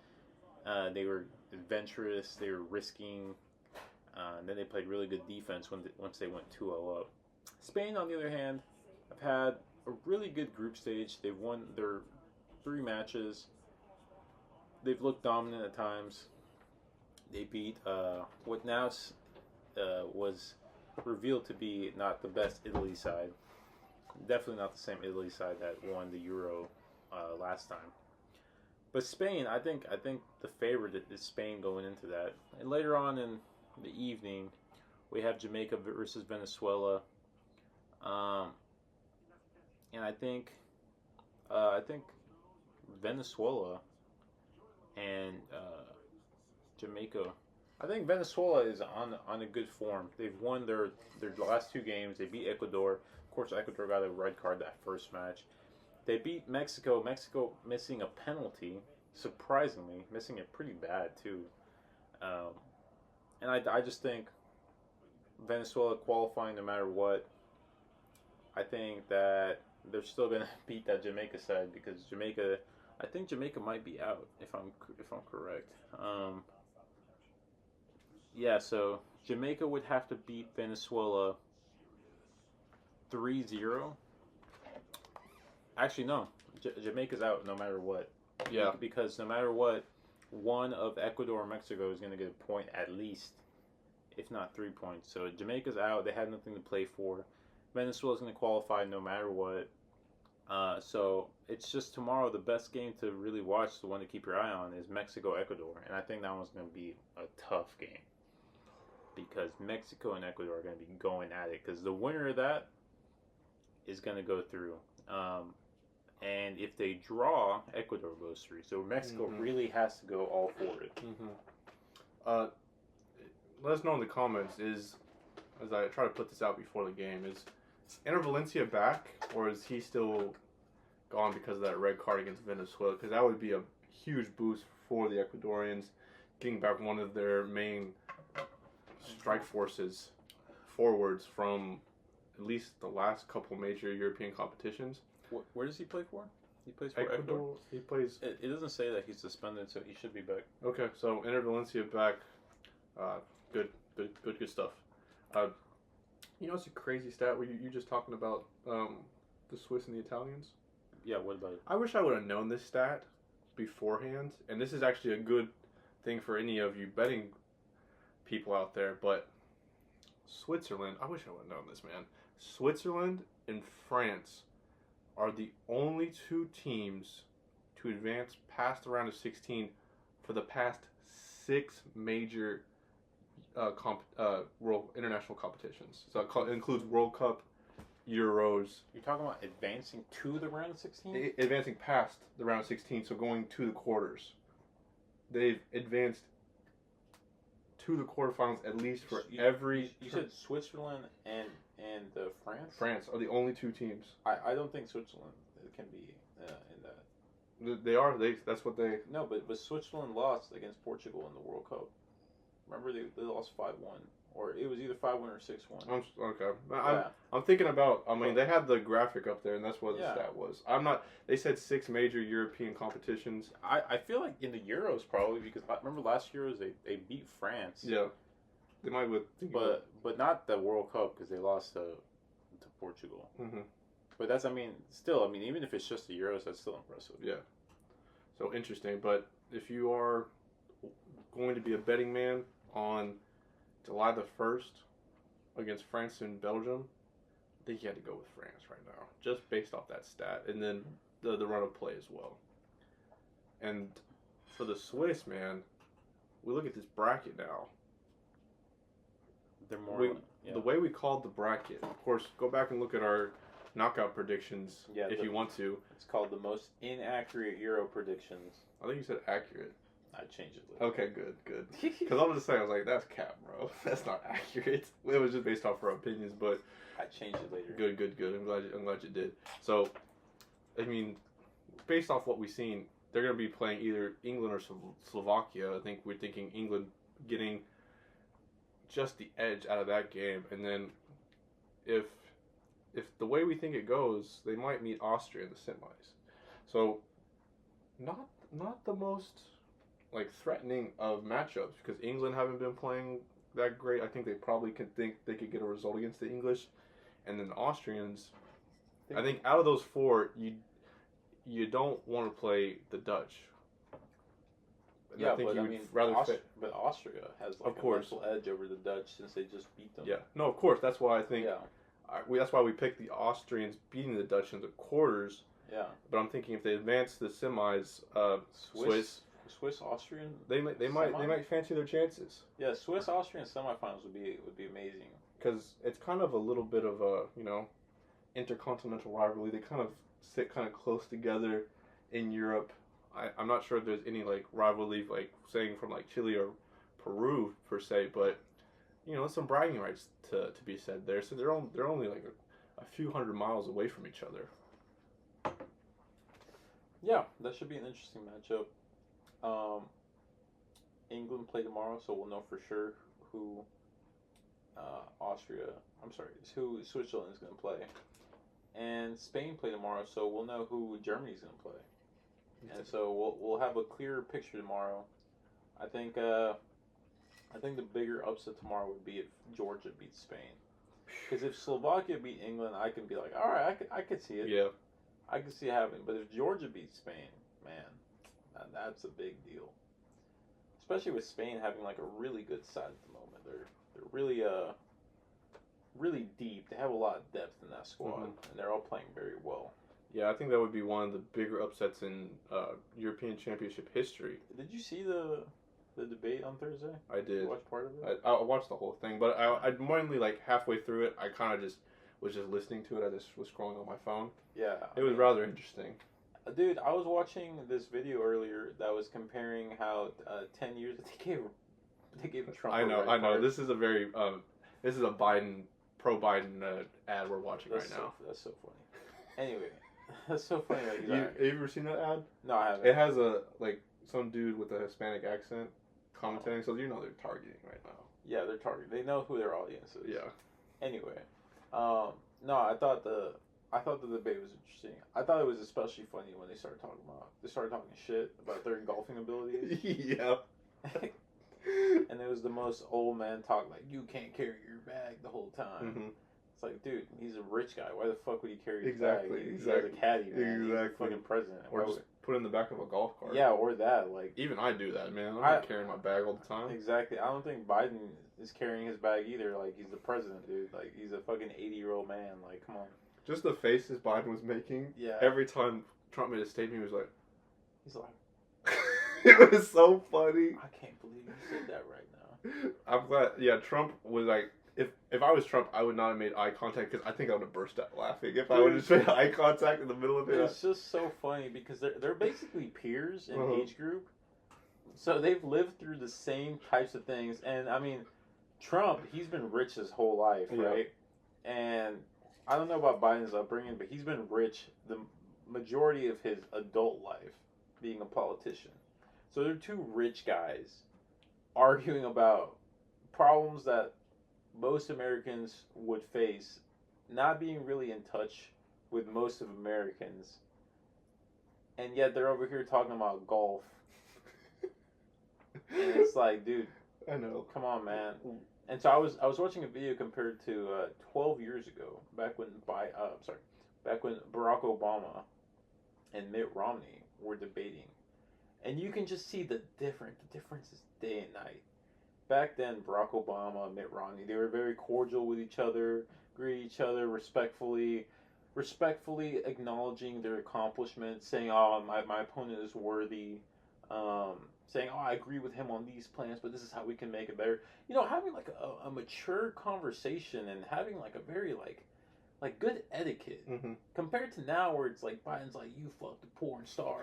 They were adventurous. They were risking. And then they played really good defense once they went 2-0 up. Spain, on the other hand, have had a really good group stage. They've won their 3 matches. They've looked dominant at times. They beat what now was revealed to be not the best Italy side. Definitely not the same Italy side that won the Euro last time. But Spain, I think the favorite is Spain going into that. And later on in the evening, we have Jamaica versus Venezuela. And I think Venezuela and Jamaica. I think Venezuela is on a good form. They've won their last 2 games. They beat Ecuador. Of course, Ecuador got a red card that first match. They beat Mexico. Mexico missing a penalty, surprisingly, missing it pretty bad too. And I just think Venezuela qualifying no matter what. I think that they're still gonna beat that Jamaica side because I think Jamaica might be out if I'm correct. Yeah, so Jamaica would have to beat Venezuela 3-0. Actually, no. Jamaica's out no matter what. Yeah. Because no matter what, one of Ecuador or Mexico is going to get a point at least, if not 3 points. So Jamaica's out. They have nothing to play for. Venezuela's going to qualify no matter what. So it's just tomorrow the best game to really watch, the one to keep your eye on, is Mexico-Ecuador. And I think that one's going to be a tough game. Because Mexico and Ecuador are going to be going at it. Because the winner of that is going to go through. And if they draw, Ecuador goes through. So Mexico really has to go all for it. Let us know in the comments, as I try to put this out before the game, is Enter Valencia back, or is he still gone because of that red card against Venezuela? Because that would be a huge boost for the Ecuadorians, getting back one of their main strike forces forwards from at least the last couple major European competitions. Where does he play for? He plays for Ecuador. He plays. It doesn't say that he's suspended, so he should be back. Okay, so Enter Valencia back. Good stuff. It's a crazy stat. Were you just talking about the Swiss and the Italians? Yeah. What about it? I wish I would have known this stat beforehand, and this is actually a good thing for any of you betting people out there. But Switzerland, I wish I would have known this, man. Switzerland and France are the only 2 teams to advance past the round of 16 for the past 6 major world international competitions. So it includes World Cup, Euros. You're talking about advancing to the round of 16? Advancing past the round of 16, so going to the quarters. They've advanced to the quarterfinals at least for You every. said Switzerland and France? France are the only two teams. I don't think Switzerland can be in that. They are. That's what they. No, but Switzerland lost against Portugal in the World Cup. Remember they lost 5-1, or it was either 5-1 or 6-1. Okay. Yeah. I'm thinking about. I mean, they had the graphic up there, and that's what the Yeah. stat was. I'm not. They said 6 major European competitions. I feel like in the Euros probably, because I remember last Euros they beat France. Yeah. They might with. But not the World Cup, because they lost to Portugal. Mm-hmm. But that's, I mean, still, I mean, even if it's just the Euros, that's still impressive. Yeah. So interesting. But if you are going to be a betting man on July the 1st against France and Belgium, I think you had to go with France right now, just based off that stat, and then the run of play as well. And for the Swiss, man, we look at this bracket now. They're more. The way we called the bracket, of course, go back and look at our knockout predictions if you want to. It's called the most inaccurate Euro predictions. I think you said accurate. I changed it later. Okay, good. Because I was just saying, I was like, that's cap, bro. That's not accurate. It was just based off our opinions, but I changed it later. Good. I'm glad you did. So, I mean, based off what we've seen, they're going to be playing either England or Slovakia. I think we're thinking England getting just the edge out of that game, and then if the way we think it goes, they might meet Austria in the semis. So, not the most like threatening of matchups, because England haven't been playing that great. I think they probably could think they could get a result against the English, and then the Austrians. I think out of those 4, you don't want to play the Dutch. And Yeah, I think but you I would mean, rather but Austria has like Of course. a mental edge over the Dutch since they just beat them. Yeah, no, of course. That's why I think. Yeah. That's why we picked the Austrians beating the Dutch in the quarters. Yeah. But I'm thinking if they advance to the semis, Swiss Austrian. they might fancy their chances. Yeah, Swiss Austrian semifinals would be amazing. Because it's kind of a little bit of a intercontinental rivalry. They kind of sit kind of close together in Europe. I'm not sure if there's any like rivalry like saying from like Chile or Peru per se, but some bragging rights to be said there. So they're only like a few hundred miles away from each other. Yeah, that should be an interesting matchup. England play tomorrow, so we'll know for sure who who Switzerland is going to play. And Spain play tomorrow, so we'll know who Germany's going to play. And so we'll have a clearer picture tomorrow. I think the bigger upset tomorrow would be if Georgia beats Spain. Because if Slovakia beat England, I can be like, all right, I could see it. Yeah. I can see it happening. But if Georgia beats Spain, man, that's a big deal. Especially with Spain having like a really good side at the moment. They're really really deep. They have a lot of depth in that squad, and they're all playing very well. Yeah, I think that would be one of the bigger upsets in European Championship history. Did you see the debate on Thursday? I did. Did you watch part of it? I watched the whole thing, but I mainly like halfway through it, I kind of was just listening to it. I just was scrolling on my phone. Yeah. It was rather interesting. Dude, I was watching this video earlier that was comparing how 10 years they gave Trump. I know. This is a very this is a pro-Biden ad we're watching right now. That's so funny. Anyway, that's so funny. Like, have you ever seen that ad? No, I haven't. It has some dude with a Hispanic accent commentating, so they're targeting right now. Yeah, they're targeting. They know who their audience is. Yeah. Anyway, no, I thought the debate was interesting. I thought it was especially funny when they started talking shit about their golfing abilities. Yeah. And it was the most old man talk, like, you can't carry your bag the whole time. Mm-hmm. It's like, dude, he's a rich guy. Why the fuck would he carry his Exactly. bag? He has a caddy, man. He's the fucking president. Or just put it in the back of a golf cart. Yeah, or that. Like, even I do that, man. I'm not carrying my bag all the time. Exactly. I don't think Biden is carrying his bag either. Like, he's the president, dude. Like, he's a fucking 80-year-old man. Like, come on. Just the faces Biden was making. Yeah. Every time Trump made a statement, he was like... He's like... It was so funny. I can't believe you said that right now. I'm glad. Yeah, Trump was like... If I was Trump, I would not have made eye contact because I think I would have burst out laughing if I would have just made eye contact in the middle of it. It's just so funny because they're basically peers in age group, So they've lived through the same types of things, and I mean, Trump, he's been rich his whole life, right? And I don't know about Biden's upbringing, but he's been rich the majority of his adult life, being a politician. So they're two rich guys arguing about problems that most Americans would face, not being really in touch with most of Americans, and yet they're over here talking about golf. And it's like, dude, I know. come on, man. And so I was watching a video compared to 12 years ago, back when Barack Obama and Mitt Romney were debating, and you can just see the difference. The difference is day and night. Back then, Barack Obama and Mitt Romney, they were very cordial with each other, greet each other respectfully acknowledging their accomplishments, saying, "Oh, my opponent is worthy." Saying, "Oh, I agree with him on these plans, but this is how we can make it better." You know, having like a mature conversation and having like a very like good etiquette compared to now where it's like Biden's like, "You fucked a porn star,"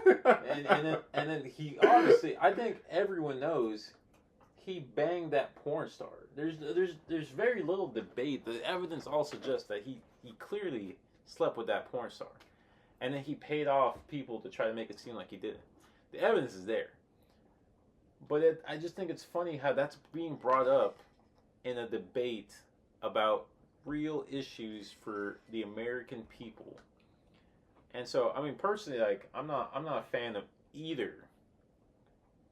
and then he obviously, I think everyone knows he banged that porn star. There's very little debate. The evidence all suggests that he clearly slept with that porn star, and then he paid off people to try to make it seem like he didn't. The evidence is there. But I just think it's funny how that's being brought up in a debate about real issues for the American people. And so, I mean, personally, like, I'm not a fan of either.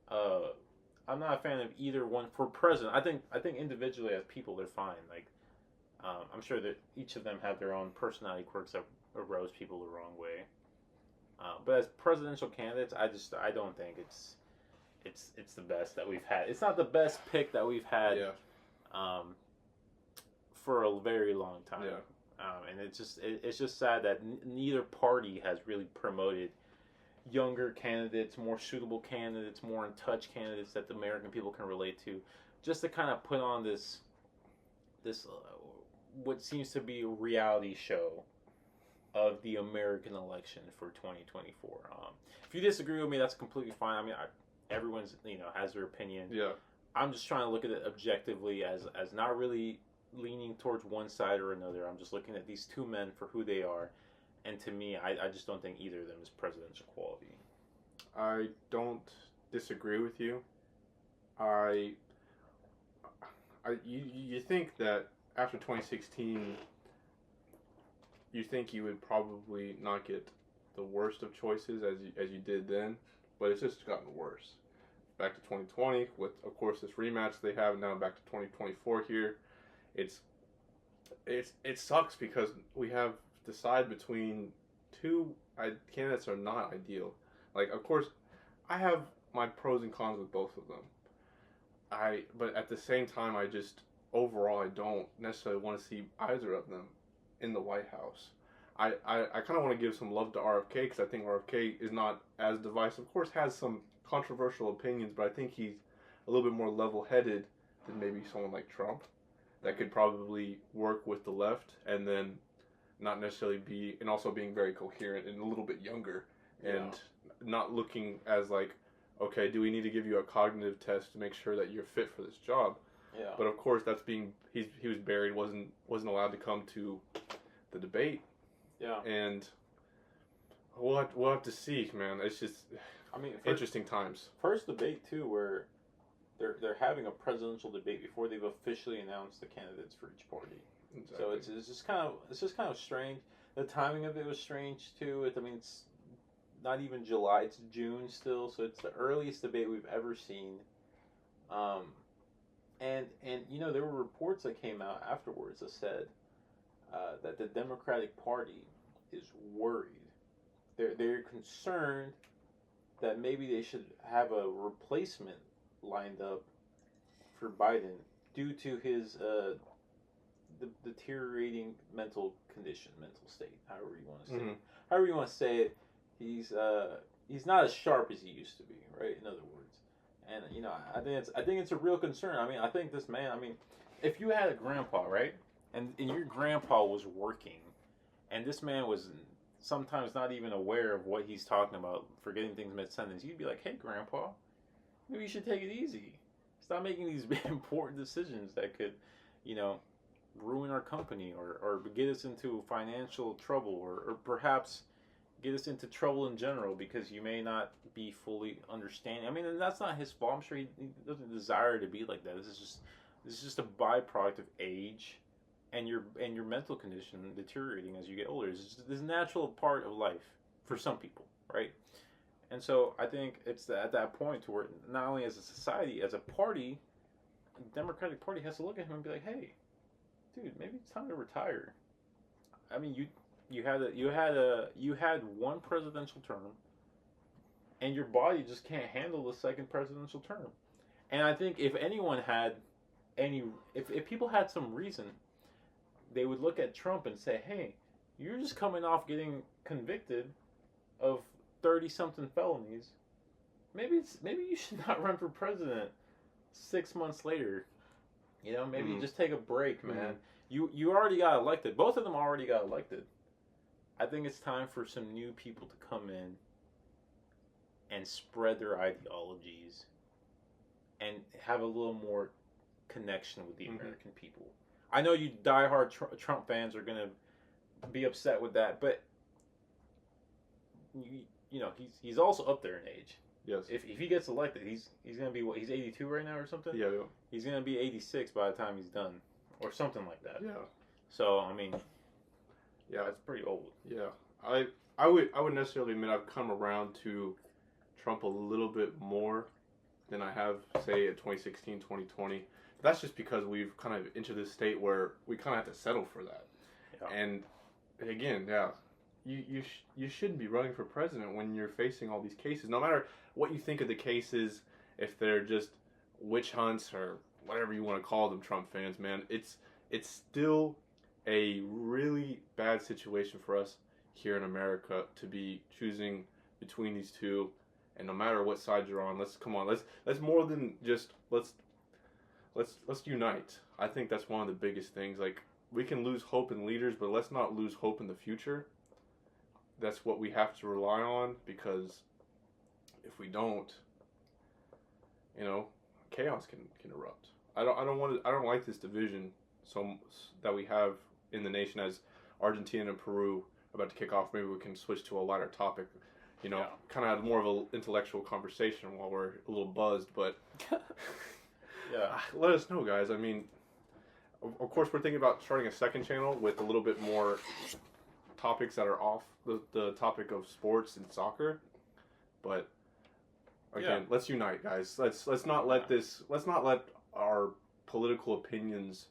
I'm not a fan of either one for president. I think individually as people they're fine. Like, I'm sure that each of them have their own personality quirks that arouse people the wrong way. But as presidential candidates, I don't think it's the best that we've had. It's not the best pick that we've had for a very long time. And it's just sad that neither party has really promoted younger candidates, more suitable candidates, more in touch candidates that the American people can relate to, just to kind of put on this what seems to be a reality show of the American election for 2024. If you disagree with me, that's completely fine. I mean, everyone's has their opinion. Yeah. I'm just trying to look at it objectively as not really leaning towards one side or another. I'm just looking at these two men for who they are, and to me, I just don't think either of them is presidential quality. I don't disagree with you. You think that after 2016, you think you would probably not get the worst of choices as you did then, but it's just gotten worse. Back to 2020 with, of course, this rematch they have now. Back to 2024 here, it sucks because we have to decide between two candidates that are not ideal. Like, of course, I have my pros and cons with both of them. But at the same time, overall I don't necessarily want to see either of them in the White House. I kind of want to give some love to RFK because I think RFK is not as divisive. Of course, has some controversial opinions, but I think he's a little bit more level-headed than maybe someone like Trump that could probably work with the left and then not necessarily and also being very coherent and a little bit younger and not looking as like, okay, do we need to give you a cognitive test to make sure that you're fit for this job? Yeah. But of course, he was buried, wasn't allowed to come to the debate. Yeah. And we'll have to see, man. It's just, interesting times. First debate too, where they're having a presidential debate before they've officially announced the candidates for each party. Exactly. So it's just kind of strange. The timing of it was strange too. It's not even July; it's June still. So it's the earliest debate we've ever seen. And there were reports that came out afterwards that said that the Democratic Party is worried. They're concerned that maybe they should have a replacement lined up for Biden due to his the deteriorating mental state, however you want to say it. However you want to say it, he's not as sharp as he used to be, right? In other words. And I think it's a real concern. I think this man. If you had a grandpa, right, and your grandpa was working, and this man was sometimes not even aware of what he's talking about, forgetting things mid sentence, you'd be like, "Hey, grandpa, maybe you should take it easy. Stop making these important decisions that could, you know, ruin our company or get us into financial trouble or perhaps get us into trouble in general because you may not be fully understanding. I mean, and that's not his fault. I'm sure he doesn't desire to be like that. This is just a byproduct of age and your mental condition deteriorating as you get older. This natural part of life for some people, right? And so I think it's at that point to where not only as a society, as a party, the Democratic Party has to look at him and be like, hey, dude, maybe it's time to retire. I mean, you had one presidential term, and your body just can't handle the second presidential term. And I think if anyone had if people had some reason, they would look at Trump and say, hey, you're just coming off getting convicted of 30 something felonies. Maybe you should not run for president 6 months later. You know, maybe you just take a break, man. You already got elected. Both of them already got elected. I think it's time for some new people to come in and spread their ideologies and have a little more connection with the American people. I know you diehard Trump fans are going to be upset with that, but you know, he's also up there in age. Yes. If he gets elected, he's going to be what? He's 82 right now or something? Yeah. He's going to be 86 by the time he's done or something like that. Yeah. So, I mean, yeah, that's pretty old. Yeah. I would necessarily admit I've come around to Trump a little bit more than I have, say, at 2016, 2020. That's just because we've kind of entered this state where we kind of have to settle for that. Yeah. And again, yeah, you shouldn't be running for president when you're facing all these cases. No matter what you think of the cases, if they're just witch hunts or whatever you want to call them, Trump fans, man, it's still a really bad situation for us here in America to be choosing between these two. And no matter what side you're on, let's more than just let's unite. I think that's one of the biggest things. Like, we can lose hope in leaders, but let's not lose hope in the future. That's what we have to rely on, because if we don't, you know, chaos can erupt. I don't like this division that we have in the nation as Argentina and Peru about to kick off. Maybe we can switch to a lighter topic. You know, kind of have more of an intellectual conversation while we're a little buzzed, but yeah, let us know, guys. I mean, of course, we're thinking about starting a second channel with a little bit more topics that are off the topic of sports and soccer. But again, let's unite, guys. Let's not let our political opinions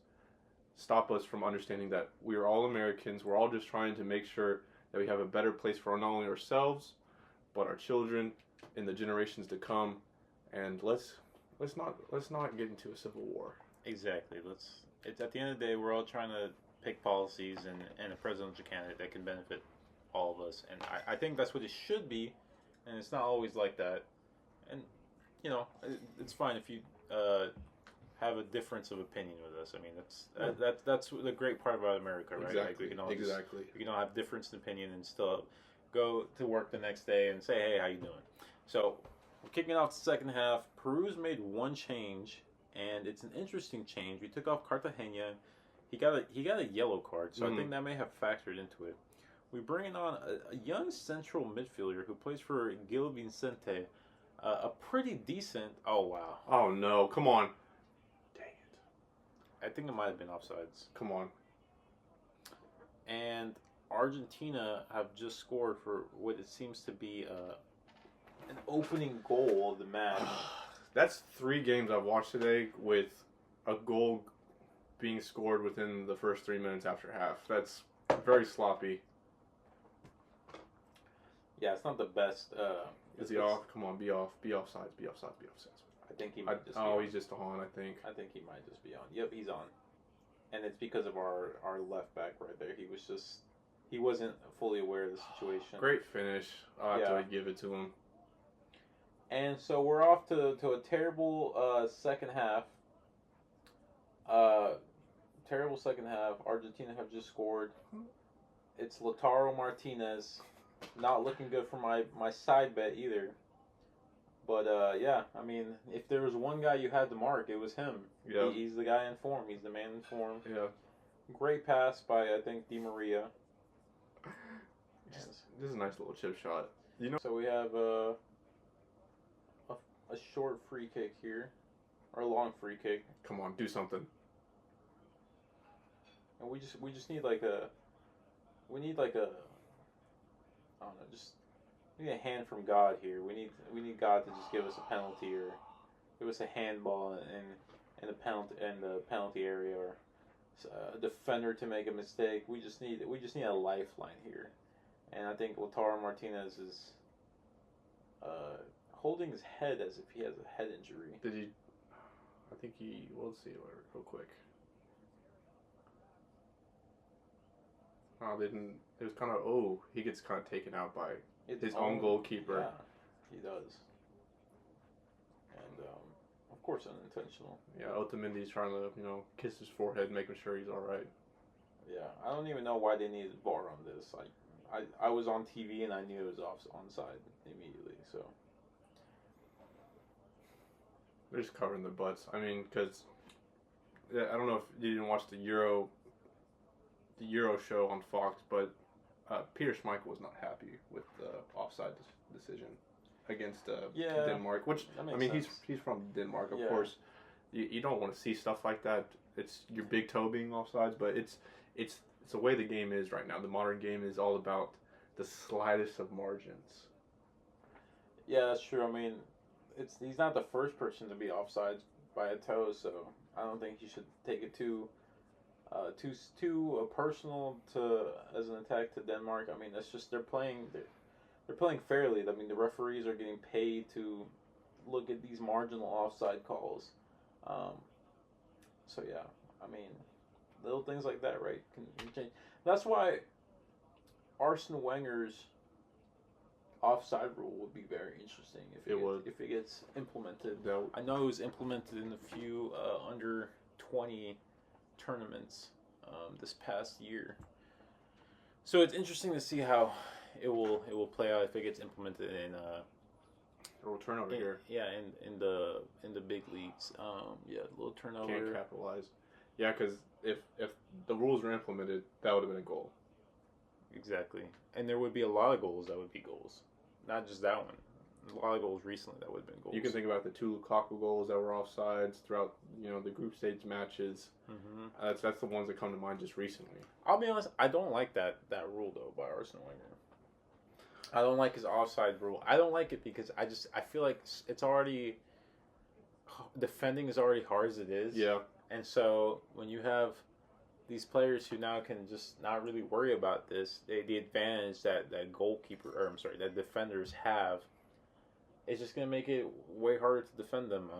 stop us from understanding that we are all Americans. We're all just trying to make sure that we have a better place for not only ourselves, but our children and the generations to come. And let's not get into a civil war. Exactly. It's at the end of the day, we're all trying to pick policies and a presidential candidate that can benefit all of us. And I think that's what it should be. And it's not always like that. And, you know, it's fine if you have a difference of opinion with us. I mean, that's the great part about America, right? Exactly. Like, we can all have difference in opinion and still go to work the next day and say, hey, how you doing? So, we're kicking off the second half. Peru's made one change, and it's an interesting change. We took off Cartagena. He got a yellow card, so I think that may have factored into it. We bring on a young central midfielder who plays for Gil Vicente, a pretty decent. Oh wow! Oh no! Come on! Dang it! I think it might have been offsides. Come on! And Argentina have just scored for what it seems to be an opening goal of the match. That's 3 games I've watched today with a goal being scored within the first 3 minutes after half. That's very sloppy. Yeah, it's not the best. Is he off? Come on, be off. Be offsides. Be offsides. Be offsides. I think he might just be on. He's just on, I think. I think he might just be on. Yep, he's on. And it's because of our left back right there. He wasn't fully aware of the situation. Great finish. I'll have to give it to him. And so we're off to a terrible second half. Terrible second half. Argentina have just scored. It's Lautaro Martinez. Not looking good for my side bet either. But yeah, I mean, if there was one guy you had to mark, it was him. Yeah. He's the guy in form. He's the man in form. Yeah. Great pass by I think Di Maria. This is a nice little chip shot. You know. So we have a short free kick here, or a long free kick. Come on, do something. And we just need like a I don't know, just we need a hand from God here. We need God to just give us a penalty or give us a handball in the penalty area, or a defender to make a mistake. We just need a lifeline here. And I think Lautaro Martinez is holding his head as if he has a head injury. Did he? I think he. We'll see real quick. Oh, they didn't. It was kind of. Oh, he gets kind of taken out by his own goalkeeper. Yeah, he does. And of course, unintentional. Yeah, Otamendi's trying to kiss his forehead, making sure he's all right. Yeah, I don't even know why they needed VAR on this. I was on TV and I knew it was onside immediately. So they're just covering their butts. I mean, because I don't know if you didn't watch the Euro show on Fox, but Peter Schmeichel was not happy with the offside decision against Denmark. Which I mean, sense. he's from Denmark, of course. You don't want to see stuff like that. It's your big toe being offsides, but it's the way the game is right now. The modern game is all about the slightest of margins. Yeah, that's true. I mean, he's not the first person to be offsides by a toe, so I don't think you should take it too personal as an attack to Denmark. I mean, that's just they're playing fairly. I mean, the referees are getting paid to look at these marginal offside calls. So yeah, I mean, little things like that, right, can change. That's why Arsene Wenger's offside rule would be very interesting if it gets implemented. I know it was implemented in a few under 20 tournaments this past year. So it's interesting to see how it will play out if it gets implemented in a little turnover here. Yeah, in the big leagues. Yeah, a little turnover. Can't capitalize. Yeah, because if the rules were implemented, that would have been a goal. Exactly, and there would be a lot of goals that would be goals, not just that one. A lot of goals recently that would have been goals. You can think about the 2 Lukaku goals that were offsides throughout the group stage matches. Mm-hmm. That's the ones that come to mind just recently. I'll be honest, I don't like that rule though by Arsene Wenger. I don't like his offside rule. I don't like it because I feel like it's already defending is already hard as it is. Yeah. And so when you have these players who now can just not really worry about this, the advantage that that defenders have, it's just going to make it way harder to defend them.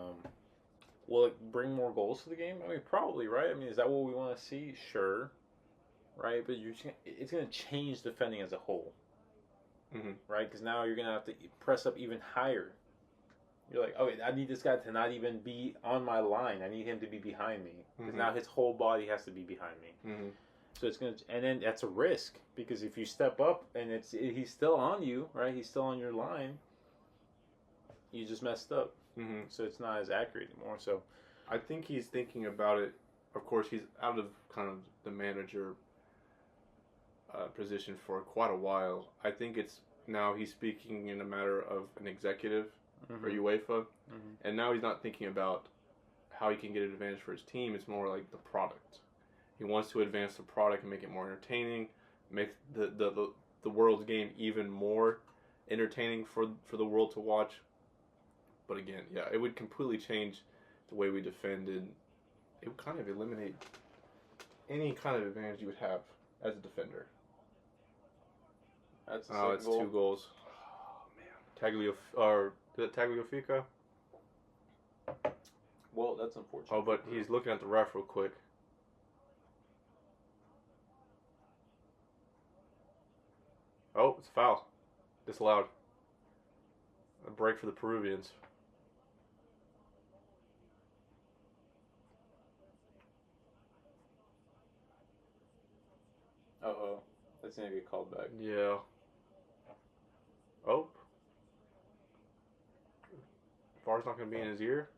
Will it bring more goals to the game? I mean, probably, right? I mean, is that what we want to see? Sure. Right? But it's going to change defending as a whole. Mm-hmm. Right? Because now you're going to have to press up even higher. You're like, okay, I need this guy to not even be on my line. I need him to be behind me. Because now his whole body has to be behind me. Mm-hmm. So it's going to, and then that's a risk. Because if you step up and he's still on you, right? He's still on your line. You just messed up. Mm-hmm. So it's not as accurate anymore. So I think he's thinking about it. Of course, he's out of kind of the manager position for quite a while. I think it's now he's speaking in a matter of an executive for UEFA. Mm-hmm. And now he's not thinking about how he can get an advantage for his team. It's more like the product. He wants to advance the product and make it more entertaining, make the world's game even more entertaining for the world to watch. But again, yeah, it would completely change the way we defend, and it would kind of eliminate any kind of advantage you would have as a defender. That's it's goal. 2 goals. Oh man, Tagliafico. Well, that's unfortunate. Oh, but he's looking at the ref real quick. Oh, it's a foul. Disallowed. A break for the Peruvians. Uh-oh. That's going to get called back. Yeah. Oh. VAR's not going to be in his ear?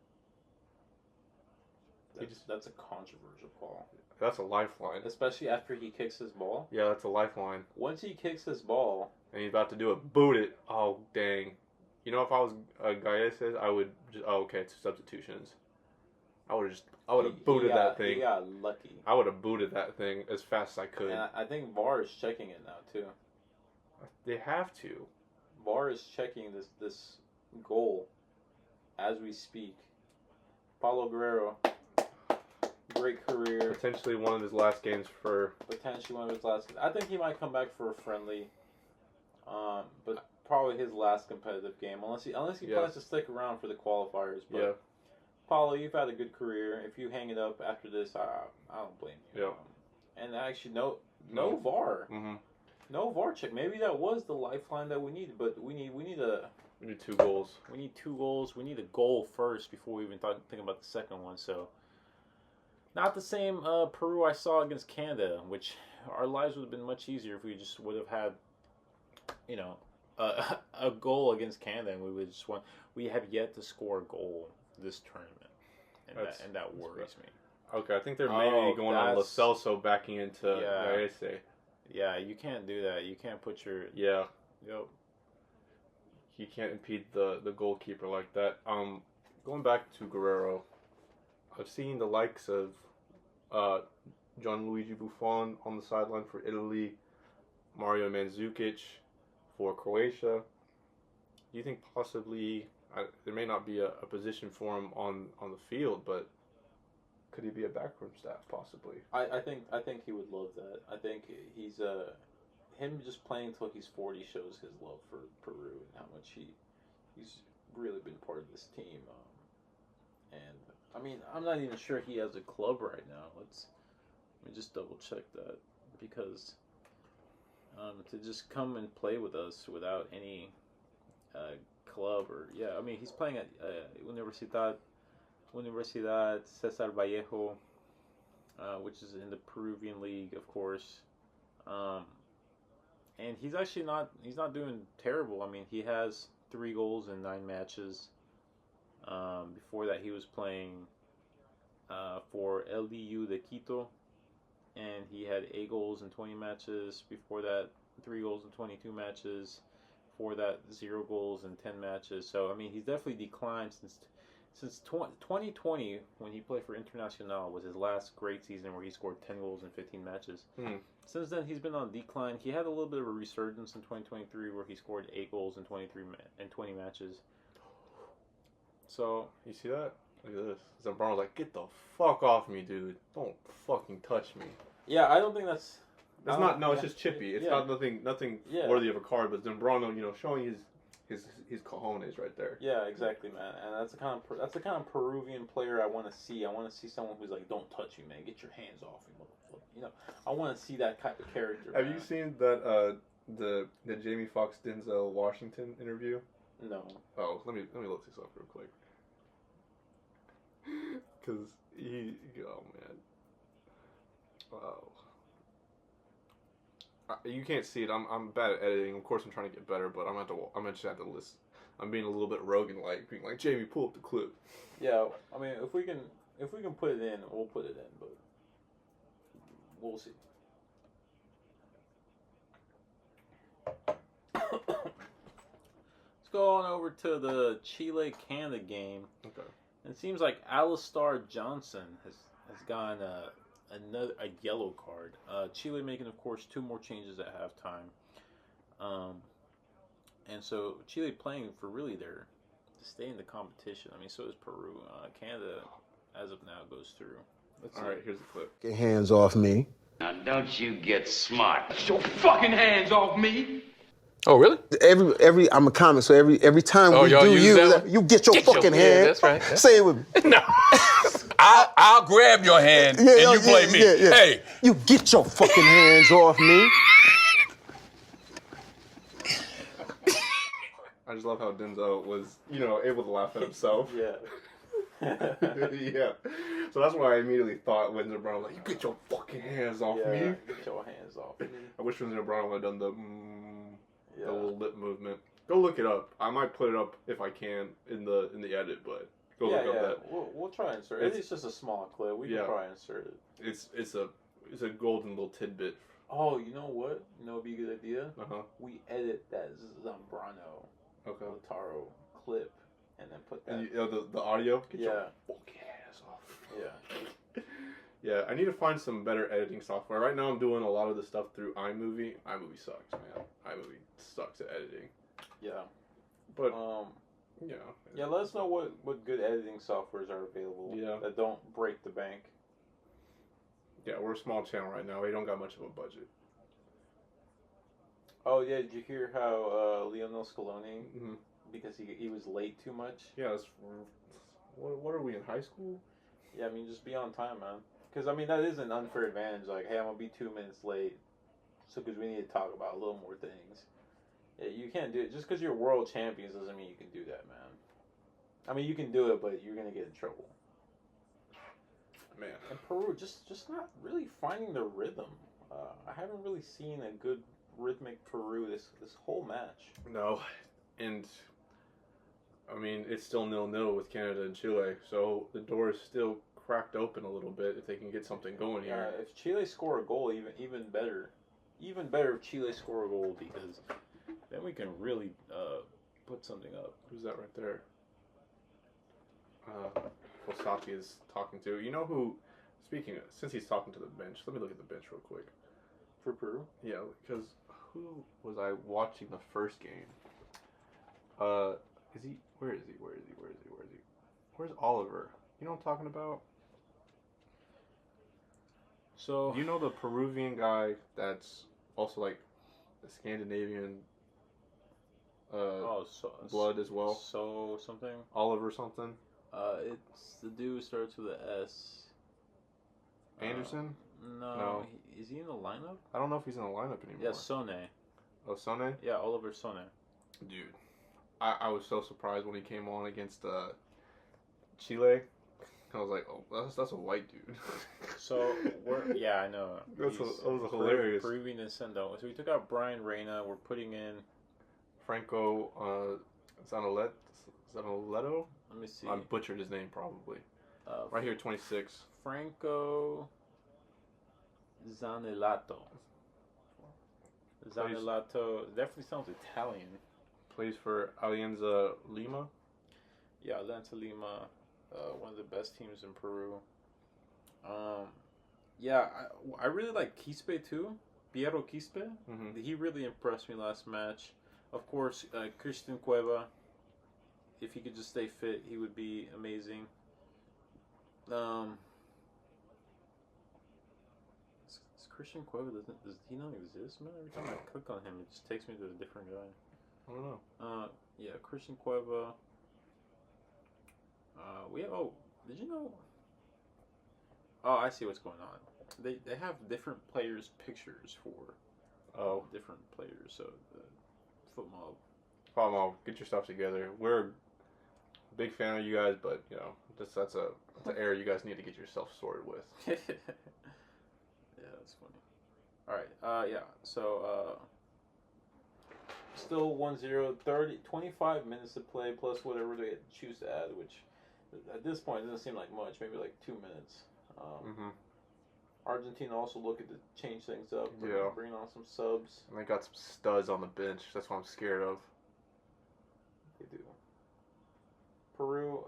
That's a controversial call. That's a lifeline. Especially after he kicks his ball. Yeah, that's a lifeline. Once he kicks his ball... And he's about to do it. Boot it. Oh, dang. You know, if I was Gallegos, I would just... Oh, okay, it's substitutions. I would have booted that thing. He got lucky. I would have booted that thing as fast as I could. And I think VAR is checking it now, too. They have to. VAR is checking this goal as we speak. Paulo Guerrero... Great career. Potentially one of his last games for... Potentially one of his last... I think he might come back for a friendly. But probably his last competitive game. Unless he plans to stick around for the qualifiers. But yeah. Paulo, you've had a good career. If you hang it up after this, I don't blame you. Yeah. And actually, no VAR. Mm-hmm. No VAR check. Maybe that was the lifeline that we needed. But we need 2 goals. We need 2 goals. We need a goal first before we even think about the second one. So... Not the same Peru I saw against Canada, which our lives would have been much easier if we just would have had, a goal against Canada, and we would just won. We have yet to score a goal this tournament, and that worries me. Okay, I think they're maybe going on Lo Celso backing into Gaese. Yeah, you can't do that. You can't put your... Yeah. Yep. You can't impede the goalkeeper like that. Going back to Guerrero, I've seen the likes of Gianluigi Buffon on the sideline for Italy, Mario Mandzukic for Croatia. Do you think possibly there may not be a position for him on the field, but could he be a backroom staff possibly? I think he would love that. I think he's him just playing until he's 40 shows his love for Peru and how much he's really been part of this team. And I mean, I'm not even sure he has a club right now. Let me just double check that, because to just come and play with us without any club I mean, he's playing at Universidad Cesar Vallejo, which is in the Peruvian league, of course. And he's actually not doing terrible. I mean, he has 3 goals in 9 matches. Before that, he was playing for LDU de Quito, and he had 8 goals in 20 matches. Before that, 3 goals in 22 matches. Before that, 0 goals in 10 matches. So, I mean, he's definitely declined since 2020, when he played for Internacional, was his last great season where he scored 10 goals in 15 matches. Since then, he's been on decline. He had a little bit of a resurgence in 2023 where he scored 8 goals in 20 matches. So, you see that? Look at this. Zambrano's like, get the fuck off me, dude. Don't fucking touch me. Yeah, I don't think that's... It's just chippy. It's not nothing worthy of a card, but Zambrano, showing his cojones right there. Yeah, exactly, man. And that's the kind of Peruvian player I want to see. I want to see someone who's like, don't touch me, man. Get your hands off me, motherfucker. I want to see that type of character. Have you seen that the Jamie Foxx Denzel Washington interview? No. Oh, let me look this up real quick. Cause oh man, wow. You can't see it. I'm bad at editing. Of course, I'm trying to get better, but I'm gonna just have to listen. I'm being a little bit Rogan-like, being like, Jamie, pull up the clip. Yeah, I mean, if we can put it in, we'll put it in, but we'll see. Let's go on over to the Chile-Canada game. Okay. It seems like Alistar Johnson has gotten a yellow card. Chile making, of course, 2 more changes at halftime. And so Chile playing for really to stay in the competition. I mean, so is Peru. Canada, as of now, goes through. All right, here's the clip. Get hands off me. Now, don't you get smart. Get your fucking hands off me. Oh, really? Every I'm a comic, so every time we do you get your fucking hand. Yeah, that's right. Yeah. Say it with me. No. I'll grab your hand and you play me. Yeah. Hey. You get your fucking hands off me. I just love how Denzel was, able to laugh at himself. Yeah. Yeah. So that's why I immediately thought when Zambrano was like, you get your fucking hands off me. Get your hands off me. I wish when Zambrano had done the little lip movement. Go look it up. I might put it up if I can in the edit, but go look up that. We'll try and insert it. It's just a small clip. We can probably insert it. It's a golden little tidbit. Oh, you know what? You know, it'd be a good idea. We edit that Zambrano, Lautaro clip, and then put that. The audio. Get your fucking ass off. Yeah. Yeah, I need to find some better editing software. Right now, I'm doing a lot of the stuff through iMovie. iMovie sucks, man. iMovie sucks at editing. Yeah. But yeah, let us know what good editing softwares are available. That don't break the bank. Yeah, we're a small channel right now. We don't got much of a budget. Oh yeah, did you hear how Lionel Scaloni, because he was late too much? Yeah, what are we in high school? Yeah, I mean just be on time, man. Because I mean that is an unfair advantage. Like, hey, I'm gonna be 2 minutes late, so because we need to talk about a little more things. Yeah, you can't do it just because you're world champions doesn't mean you can do that, man. I mean you can do it, but you're gonna get in trouble. Man. And Peru just not really finding the rhythm. I haven't really seen a good rhythmic Peru this whole match. No, and I mean it's still 0-0 with Canada and Chile, so the door is still cracked open a little bit if they can get something going here. If Chile score a goal, even better. Even better if Chile score a goal, because then we can really put something up. Who's that right there? Osaki is talking to. You know who? Speaking of, since he's talking to the bench, let me look at the bench real quick. For Peru? Yeah, because who was I watching the first game? Is he? Where is he? Where's Oliver? You know what I'm talking about? So you know the Peruvian guy that's also like a Scandinavian blood as well? So something? Oliver something? It's the dude who starts with an S. Anderson? No. Is he in the lineup? I don't know if he's in the lineup anymore. Yeah, Sone. Oh, Sone? Yeah, Oliver Sone. Dude, I was so surprised when he came on against Chile. I was like, oh, that's a white dude. So, I know. That was hilarious. Peruvian descendo. So we took out Brian Reina. We're putting in Franco Zanoletto? Let me see. I butchered his name probably. Right here, 26. Franco Zanelato. Zanelato definitely sounds Italian. Plays for Alianza Lima. Yeah, Alianza Lima, one of the best teams in Peru. I really like Quispe too. Piero Quispe. Mm-hmm. He really impressed me last match. Of course, Christian Cueva. If he could just stay fit, he would be amazing. Christian Cueva does he not exist, man? Every time I click on him, it just takes me to a different guy. I don't know. Christian Cueva. Did you know? Oh, I see what's going on. They have different players' pictures for different players. So the Foot Mob. Get your stuff together. We're a big fan of you guys, but you know that's an area you guys need to get yourself sorted with. Yeah, that's funny. All right. So still 1-0, 25 minutes to play plus whatever they choose to add, which at this point doesn't seem like much. Maybe like 2 minutes. Argentina also looking to change things up. Bringing on some subs. And they got some studs on the bench. That's what I'm scared of. They do. Peru,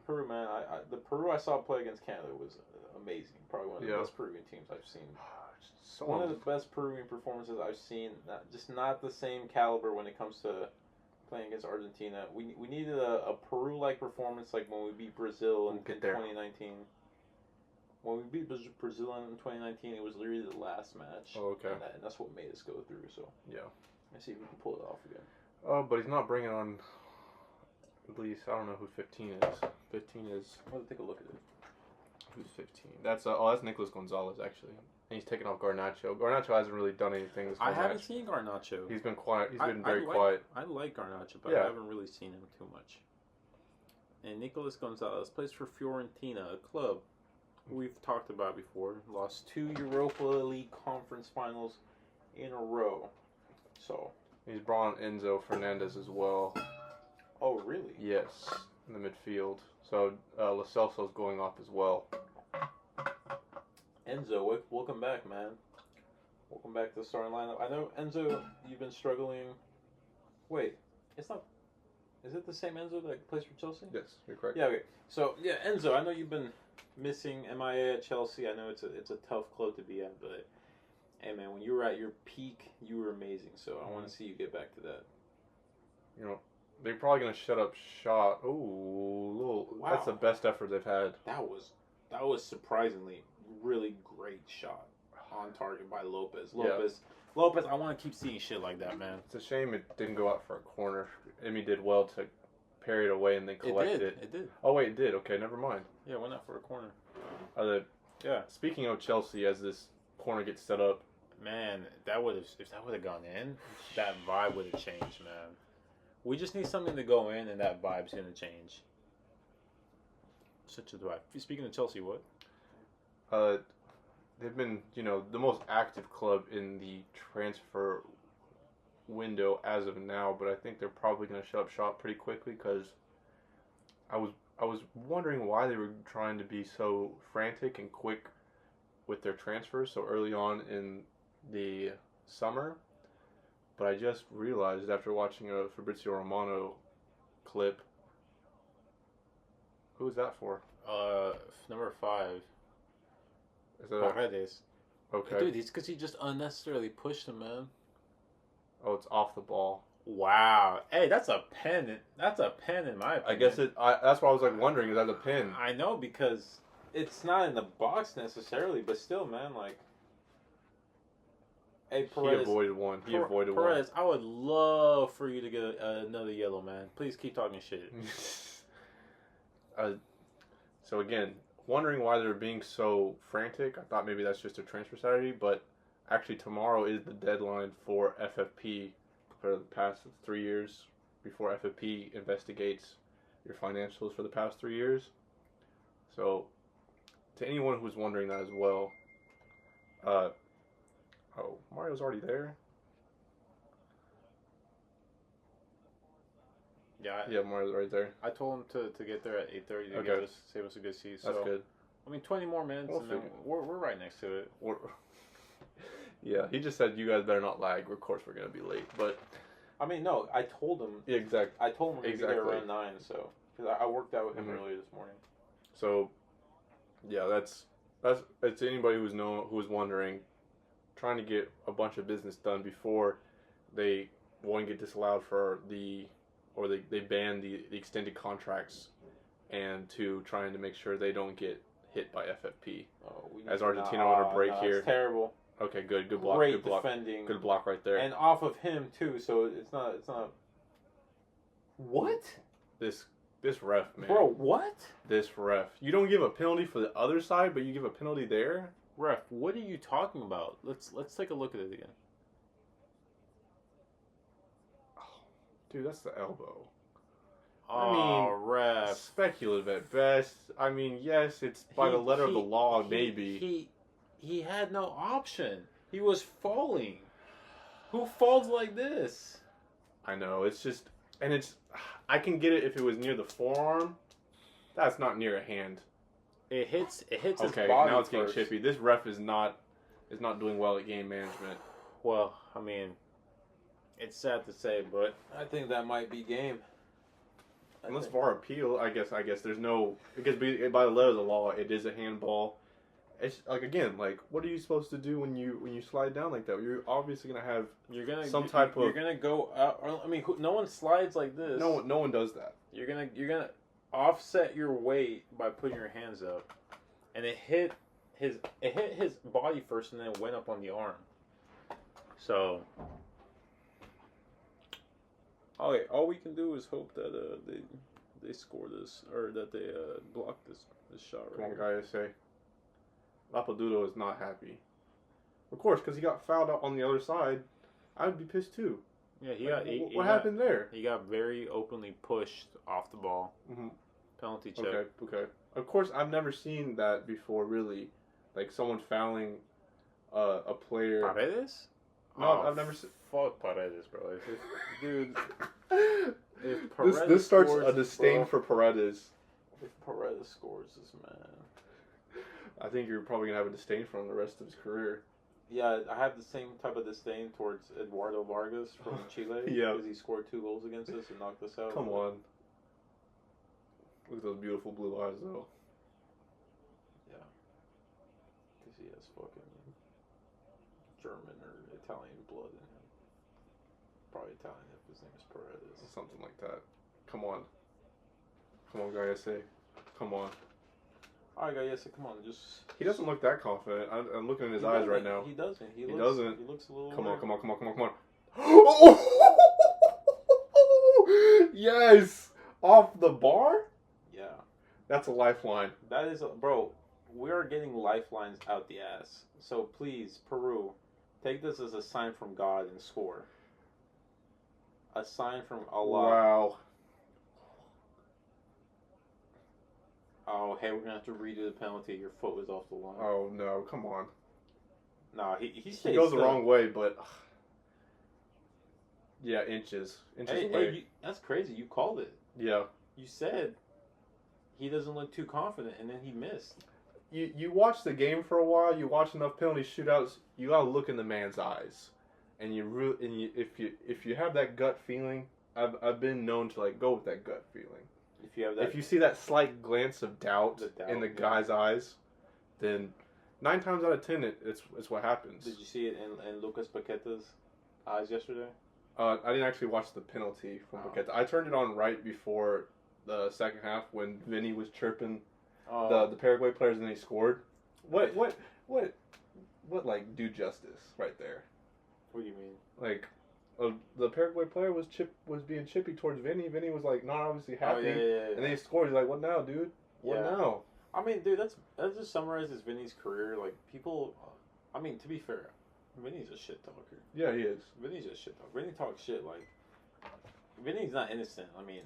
Peru, man. The Peru I saw play against Canada was amazing. Probably one of the best Peruvian teams I've seen. One of the best Peruvian performances I've seen. Not the same caliber when it comes to playing against Argentina. We needed a Peru-like performance like when we beat Brazil in 2019. When we beat Brazil in 2019, it was literally the last match. Oh, okay. And that's what made us go through. So let's see if we can pull it off again. Oh, but he's not bringing on. At least I don't know who 15 is. 15 is. Let's take a look at it. Who's 15? That's Nicolas Gonzalez actually. And he's taking off Garnacho. Garnacho hasn't really done anything this whole match. I haven't seen Garnacho. He's been quiet. He's been very quiet. I like Garnacho, but I haven't really seen him too much. And Nicolas Gonzalez plays for Fiorentina, a club we've talked about before. Lost 2 Europa League conference finals in a row. So He's brought in Enzo Fernandez as well. Oh, really? Yes, in the midfield. So Lo Celso's going off as well. Enzo, welcome back, man. Welcome back to the starting lineup. I know, Enzo, you've been struggling. Wait, it's not... Is it the same Enzo that plays for Chelsea? Yes, you're correct. Yeah, okay. So, yeah, Enzo, I know you've been missing MIA at Chelsea. I know it's a tough club to be at, but... Hey, man, when you were at your peak, you were amazing. So I want to see you get back to that. You know, they're probably going to shut up shot. Ooh, Wow. That's the best effort they've had. That was surprisingly really great shot on target by Lopez. Lopez, I want to keep seeing shit like that, man. It's a shame it didn't go out for a corner. Emi did well to parry it away and then collect it. It did. Oh, wait, it did. Okay, never mind. Yeah, went out for a corner. Yeah. Speaking of Chelsea, as this corner gets set up, man, if that would have gone in, that vibe would have changed, man. We just need something to go in, and that vibe's gonna change. Such a vibe. Speaking of Chelsea, what? They've been, the most active club in the transfer window as of now, but I think they're probably going to shut up shop pretty quickly because I was wondering why they were trying to be so frantic and quick with their transfers so early on in the summer. But I just realized after watching a Fabrizio Romano clip. Who is that for? Number 5. Is that Paredes. Okay. Dude, it's because he just unnecessarily pushed him, man. Oh, it's off the ball. Wow. Hey, that's a pen. That's a pen in my opinion. I guess that's why I was wondering, is that a pin? I know, because it's not in the box necessarily, but still, man, hey, Perez. He avoided one. Perez, I would love for you to get another yellow, man. Please keep talking shit. So again, wondering why they're being so frantic. I thought maybe that's just a transfer Saturday, but actually tomorrow is the deadline for FFP for the past 3 years, before FFP investigates your financials for the past 3 years. So to anyone who's wondering that as well, Mario's already there? Yeah, Mario's right there. I told him to get there at 8:30 to Okay. save us a good seat. That's good. I mean, 20 more minutes, and then we're right next to it. Yeah, he just said you guys better not lag. Of course, we're gonna be late, but I mean, no, I told him. Yeah, exactly. I told him we're gonna be there around 9, so because I worked out with him earlier this morning. So, yeah, that's it's anybody who's wondering, trying to get a bunch of business done before they won't get disallowed for they ban the extended contracts, and to trying to make sure they don't get hit by FFP. As Argentina on a break here. It's terrible. Okay, good block. Great good block. defending. Good block right there. And off of him too, so it's not. What? This ref, man. Bro, what? This ref. You don't give a penalty for the other side, but you give a penalty there? Ref, what are you talking about? Let's take a look at it again. Oh, dude, that's the elbow. Ref. Speculative at best. I mean, yes, it's by the letter of the law, maybe. He had no option. He was falling. Who falls like this? I know, it's just, and I can get it if it was near the forearm. That's not near a hand. It hits his body. Okay, now it's getting chippy. This ref is not doing well at game management. Well, I mean, it's sad to say, but I think that might be game. Unless VAR appeal, I guess there's no, because by the letter of the law, it is a handball. It's again, what are you supposed to do when you slide down like that? You're obviously gonna have You're gonna go out. I mean, no one slides like this. No one does that. You're gonna offset your weight by putting your hands up, and it hit his body first, and then went up on the arm. So, all we can do is hope that they score this, or that they block this shot. Come on, guys, say. Lapaduro is not happy. Of course, because he got fouled out on the other side. I would be pissed too. Yeah, what happened there? He got very openly pushed off the ball. Mm-hmm. Penalty check. Okay. Of course, I've never seen that before, really. Like someone fouling a player. Paredes? No, I've never seen. fuck Paredes, bro. Dude, if Paredes this starts scores, a disdain bro, for Paredes. If Paredes scores this, man. I think you're probably gonna have a disdain for him the rest of his career. Yeah, I have the same type of disdain towards Eduardo Vargas from Chile. Yeah. Because he scored 2 goals against us and knocked us out. Come on. Look at those beautiful blue eyes, though. Yeah. Because he has fucking German or Italian blood in him. Probably Italian if his name is Paredes. Something like that. Come on. Come on, guy, I say. Come on. Alright, guys, come on, just... He doesn't look that confident. I'm looking in his eyes right now. He doesn't. He doesn't. He looks a little... Come weird. on. Yes! Off the bar? Yeah. That's a lifeline. That is... Bro, we are getting lifelines out the ass. So please, Peru, take this as a sign from God and score. A sign from Allah. Wow. Oh, hey, we're going to have to redo the penalty. Your foot was off the line. Oh, no. Come on. No, he goes the wrong way, but... Yeah, inches. Inches away. Hey, that's crazy. You called it. Yeah. You said he doesn't look too confident, and then he missed. You watch the game for a while. You watch enough penalty shootouts. You gotta look in the man's eyes, and if you have that gut feeling, I've been known to like go with that gut feeling. If you have that, if you see that slight glance of doubt in the guy's eyes, then 9 times out of 10 it's what happens. Did you see it in Lucas Paqueta's eyes yesterday? I didn't actually watch the penalty from Paqueta. I turned it on right before the second half when Vinny was chirping the Paraguay players and he scored. What like do justice right there? What do you mean? Like the Paraguay player was being chippy towards Vinny. Vinny was like not obviously happy, and then he scored. He's like, "What now, dude? What now?" I mean, dude, that just summarizes Vinny's career. Like people, I mean, to be fair, Vinny's a shit talker. Yeah, he is. Vinny's a shit talker. Vinny talks shit. Like Vinny's not innocent. I mean,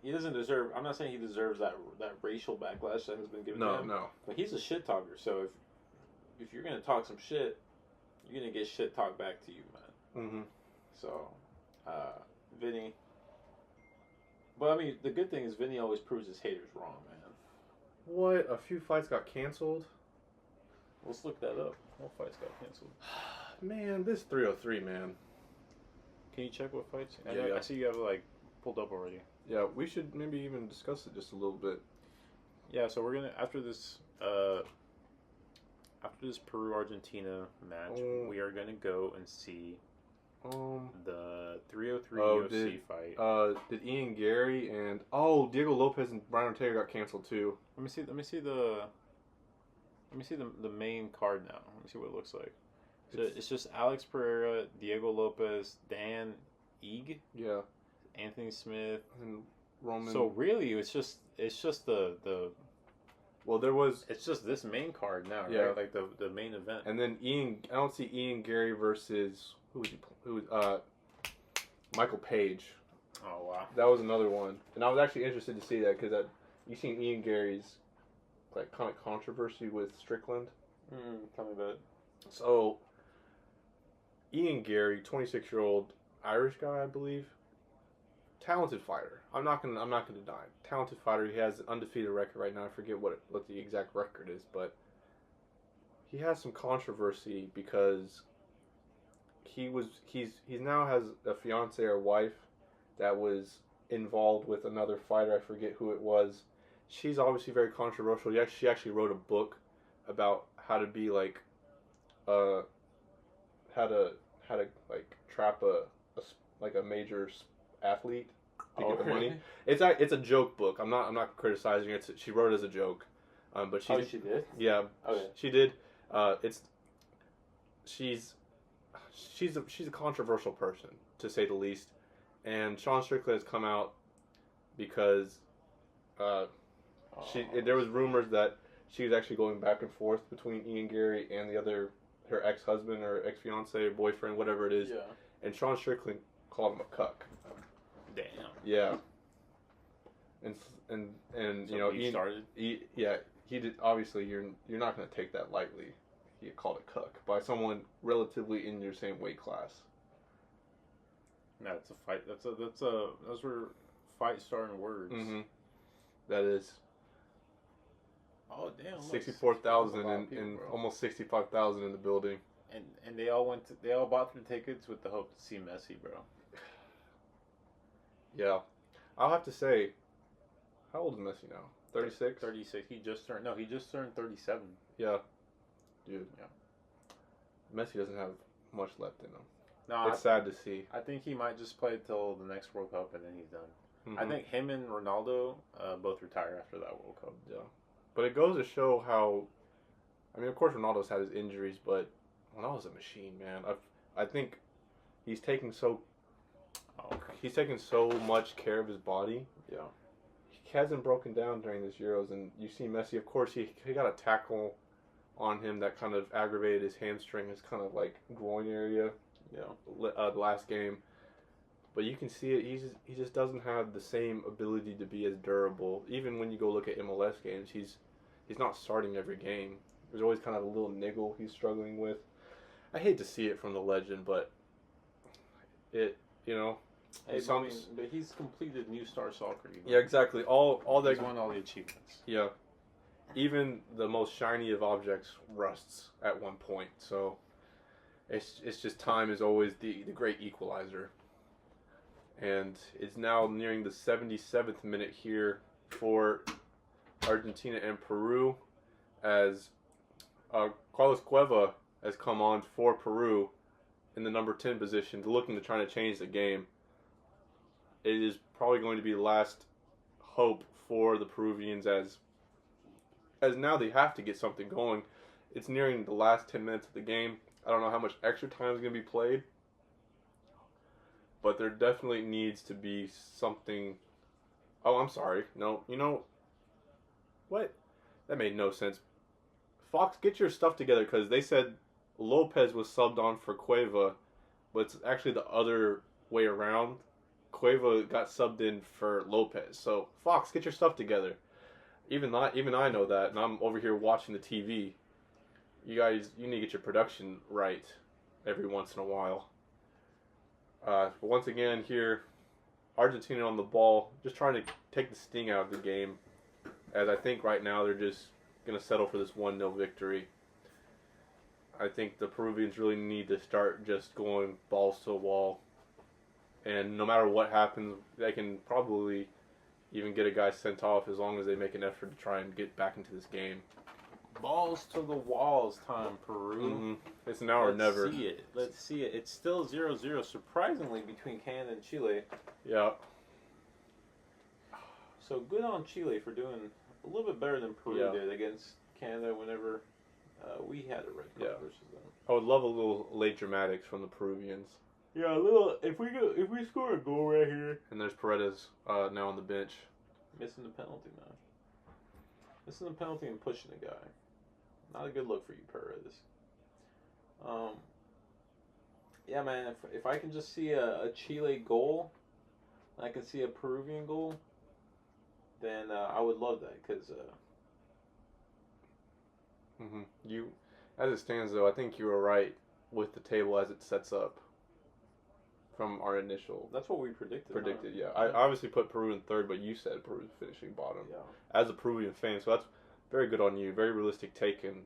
he doesn't deserve. I'm not saying he deserves that racial backlash that has been given to him. No. But he's a shit talker. So if you're gonna talk some shit, you're gonna get shit talked back to you, man. Mm-hmm. So, Vinny. But I mean, the good thing is Vinny always proves his haters wrong, man. What? A few fights got canceled? Let's look that up. What fights got canceled? Man, this 303, man. Can you check what fights? Yeah. I see you have it, like, pulled up already. Yeah, we should maybe even discuss it just a little bit. Yeah, so we're gonna after this Peru-Argentina match, we are gonna go and see the 303 UFC fight. Did Ian Gary and Diego Lopez and Brian Ortega got canceled too. Let me see the main card now. Let me see what it looks like. So it's just Alex Pereira, Diego Lopez, Dan Ige, Anthony Smith, and Roman. So really, it's just the. Well, there was. It's just this main card now, right? Like the main event. And then I don't see Ian Gary versus Michael Page. Oh wow. That was another one, and I was actually interested to see that because you seen Ian Gary's like kind of controversy with Strickland. Tell me about it. So, Ian Gary, 26-year-old Irish guy, I believe. Talented fighter. I'm not gonna deny it. Talented fighter. He has an undefeated record right now. I forget what the exact record is, but he has some controversy because he's now has a fiance or wife that was involved with another fighter. I forget who it was. She's obviously very controversial. She actually wrote a book about how to be like how to like trap a major athlete to get the money. It's a joke book. I'm not criticizing her. She wrote it as a joke, but she did. Yeah, okay. She did. She's a controversial person to say the least, and Sean Strickland has come out because there was rumors that she was actually going back and forth between Ian Gary and her ex-husband or ex-fiance or boyfriend, whatever it is. Yeah. And Sean Strickland called him a cuck. Damn. Yeah. And so he started. He did. Obviously, you're not going to take that lightly. He called a cuck by someone relatively in your same weight class. That's a fight. Those were fight starting words. Mm-hmm. That is. Oh damn! 64,000 and almost 65,000 in the building. And they all bought their tickets with the hope to see Messi, bro. Yeah, I'll have to say, how old is Messi now? 36. 36. He just turned 37. Yeah, dude. Yeah. Messi doesn't have much left in him. No, it's sad to see. I think he might just play till the next World Cup and then he's done. Mm-hmm. I think him and Ronaldo both retire after that World Cup. Yeah, but it goes to show how. I mean, of course, Ronaldo's had his injuries, but Ronaldo's a machine, man. I think he's taking so. Oh, okay. He's taking so much care of his body. Yeah. He hasn't broken down during this Euros, and you see Messi. Of course, he got a tackle on him that kind of aggravated his hamstring, his kind of like groin area. The last game, but you can see it. He just doesn't have the same ability to be as durable. Even when you go look at MLS games, he's not starting every game. There's always kind of a little niggle he's struggling with. I hate to see it from the legend, but it Hey, but he's completed New Star Soccer. Yeah, exactly. He's won all the achievements. Yeah, even the most shiny of objects rusts at one point. So it's just time is always the great equalizer. And it's now nearing the 77th minute here for Argentina and Peru, as Carlos Cueva has come on for Peru in the number 10 position, looking to try to change the game. It is probably going to be the last hope for the Peruvians, as now they have to get something going. It's nearing the last 10 minutes of the game. I don't know how much extra time is going to be played, but there definitely needs to be something. Oh, I'm sorry. No, you know what? That made no sense. Fox, get your stuff together, because they said Lopez was subbed on for Cueva, but it's actually the other way around. Cueva got subbed in for Lopez. So Fox, get your stuff together. Even I know that, and I'm over here watching the TV. You guys, you need to get your production right every once in a while. But once again here, Argentina on the ball, just trying to take the sting out of the game, as I think right now they're just going to settle for this 1-0 victory. I think the Peruvians really need to start just going balls to the wall, and no matter what happens, they can probably even get a guy sent off as long as they make an effort to try and get back into this game. Balls to the walls time, Peru. Mm-hmm. It's now or never. Let's see it. It's still 0-0, surprisingly, between Canada and Chile. Yeah. So good on Chile for doing a little bit better than Peru did against Canada whenever we had a red card versus them. I would love a little late dramatics from the Peruvians. Yeah, a little. If we score a goal right here. And there's Paredes now on the bench. Missing the penalty, man. Missing the penalty and pushing the guy. Not a good look for you, Perez. Yeah, man. If I can just see a Chile goal, and I can see a Peruvian goal, then I would love that, because. You, as it stands though, I think you were right with the table as it sets up. From our initial. That's what we predicted. Yeah. I obviously put Peru in third, but you said Peru's finishing bottom. Yeah. As a Peruvian fan, so that's very good on you. Very realistic take, and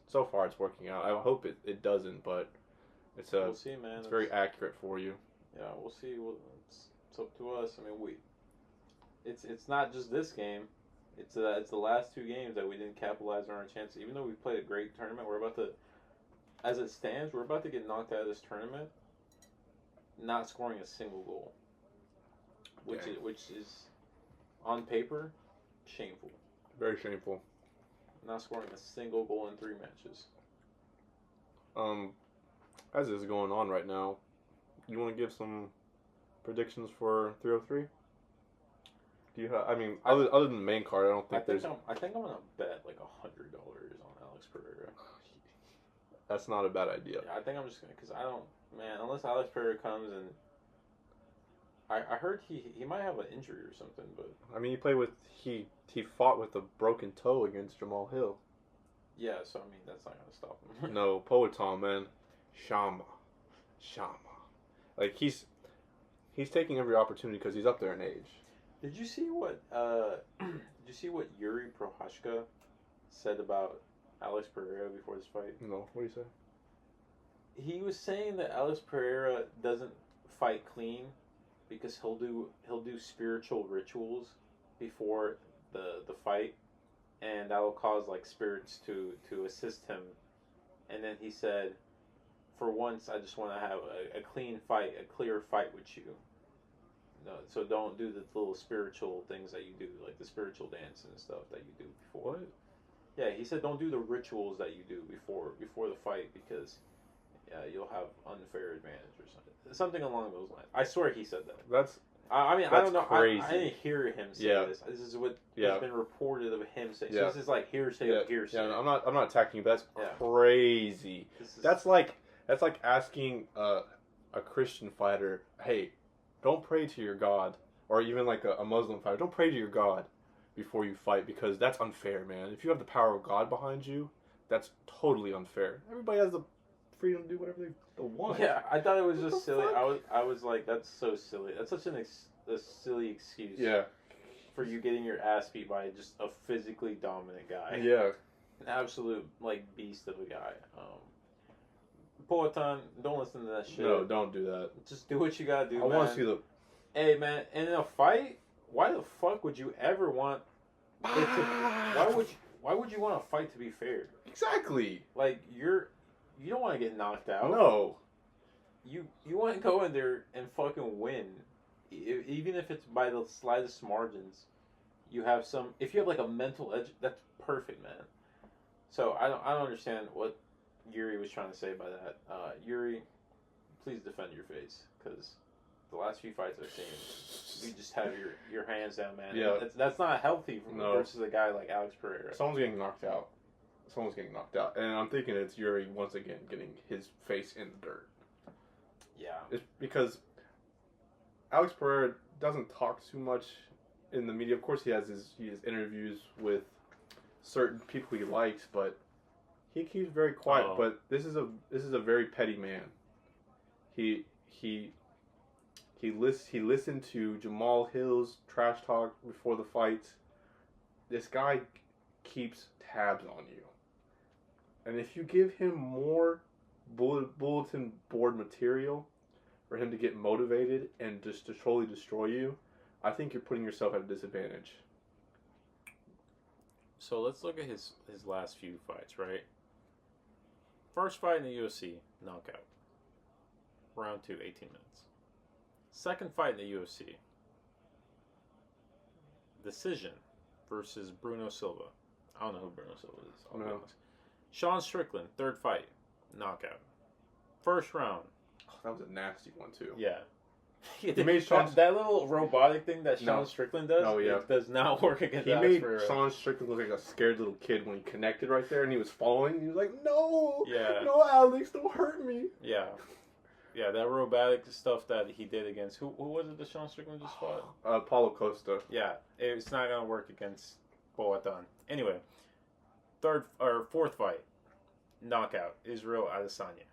so far it's working out. I hope it doesn't, but we'll see, man. It's very accurate for you. Yeah, we'll see. It's up to us. I mean, it's not just this game. It's the last two games that we didn't capitalize on our chances. Even though we played a great tournament, as it stands, we're about to get knocked out of this tournament, not scoring a single goal, which is on paper shameful. Very shameful. Not scoring a single goal in 3 matches. As is going on right now, you want to give some predictions for 303? Do you have? I mean, other than the main card, I don't think there's. I think I'm gonna bet like $100 on Alex Pereira. That's not a bad idea. Yeah, I think I'm just gonna, because I don't, man, unless Alex Pereira comes and I heard he might have an injury or something, but I mean, he fought with a broken toe against Jamal Hill. Yeah, so I mean that's not gonna stop him. No, Poetan, man, Shama, like He's taking every opportunity because he's up there in age. Did you see what Yuri Prohashka said about Alex Pereira before this fight? No, what do you say? He was saying that Alex Pereira doesn't fight clean because he'll do spiritual rituals before the fight, and that will cause like spirits to assist him. And then he said, "For once, I just want to have a clean fight, a clear fight with you. No, so don't do the little spiritual things that you do, like the spiritual dance and stuff that you do before." What? Yeah, he said don't do the rituals that you do before the fight because you'll have unfair advantage or something along those lines. I swear he said that. I don't know. Crazy. I didn't hear him say this. This is what has been reported of him saying. So this is like hearsay of hearsay. Yeah, I'm not attacking you, but that's crazy. That's like asking a Christian fighter, hey, don't pray to your God, or even like a Muslim fighter, don't pray to your God before you fight because that's unfair, man. If you have the power of God behind you, that's totally unfair. Everybody has the freedom to do whatever they want. Yeah, I thought it was just silly. I was like, that's so silly. That's such a silly excuse. Yeah. For you getting your ass beat by just a physically dominant guy. Yeah. An absolute like beast of a guy. Poatan, don't listen to that shit. No, don't do that. Just do what you gotta do. I want to see the. Hey man, in a fight, why the fuck would you ever want it to? Why would you want a fight to be fair? Exactly. Like you don't want to get knocked out. No. You want to go in there and fucking win, even if it's by the slightest margins. You have some. If you have like a mental edge, that's perfect, man. So I don't understand what Yuri was trying to say by that. Yuri, please defend your face because the last few fights I've seen, you just have your hands down, man. Yeah. That's not healthy versus a guy like Alex Pereira. Someone's getting knocked out. And I'm thinking it's Yuri once again getting his face in the dirt. Yeah. It's because Alex Pereira doesn't talk too much in the media. Of course, he has interviews with certain people he likes, but he keeps very quiet. Oh. But this is a very petty man. He listened to Jamal Hill's trash talk before the fight. This guy keeps tabs on you. And if you give him more bulletin board material for him to get motivated and just to totally destroy you, I think you're putting yourself at a disadvantage. So let's look at his last few fights, right? First fight in the UFC, knockout. Round 2, 18 minutes. Second fight in the UFC, decision versus Bruno Silva. I don't know who Bruno Silva is. I'll be honest. Sean Strickland, third fight, knockout. First round. Oh, that was a nasty one too. Yeah. He made Sean... that little robotic thing that Sean Strickland does. Oh yeah, it does not work against. He made Sean Strickland look like a scared little kid when he connected right there, and he was following. He was like, "No, no, Alex, don't hurt me." Yeah, yeah, that robotic stuff that he did against who was it that Sean Strickland just fought? Paulo Costa. Yeah, it's not gonna work against Poatan. Anyway, fourth fight, knockout, Israel Adesanya.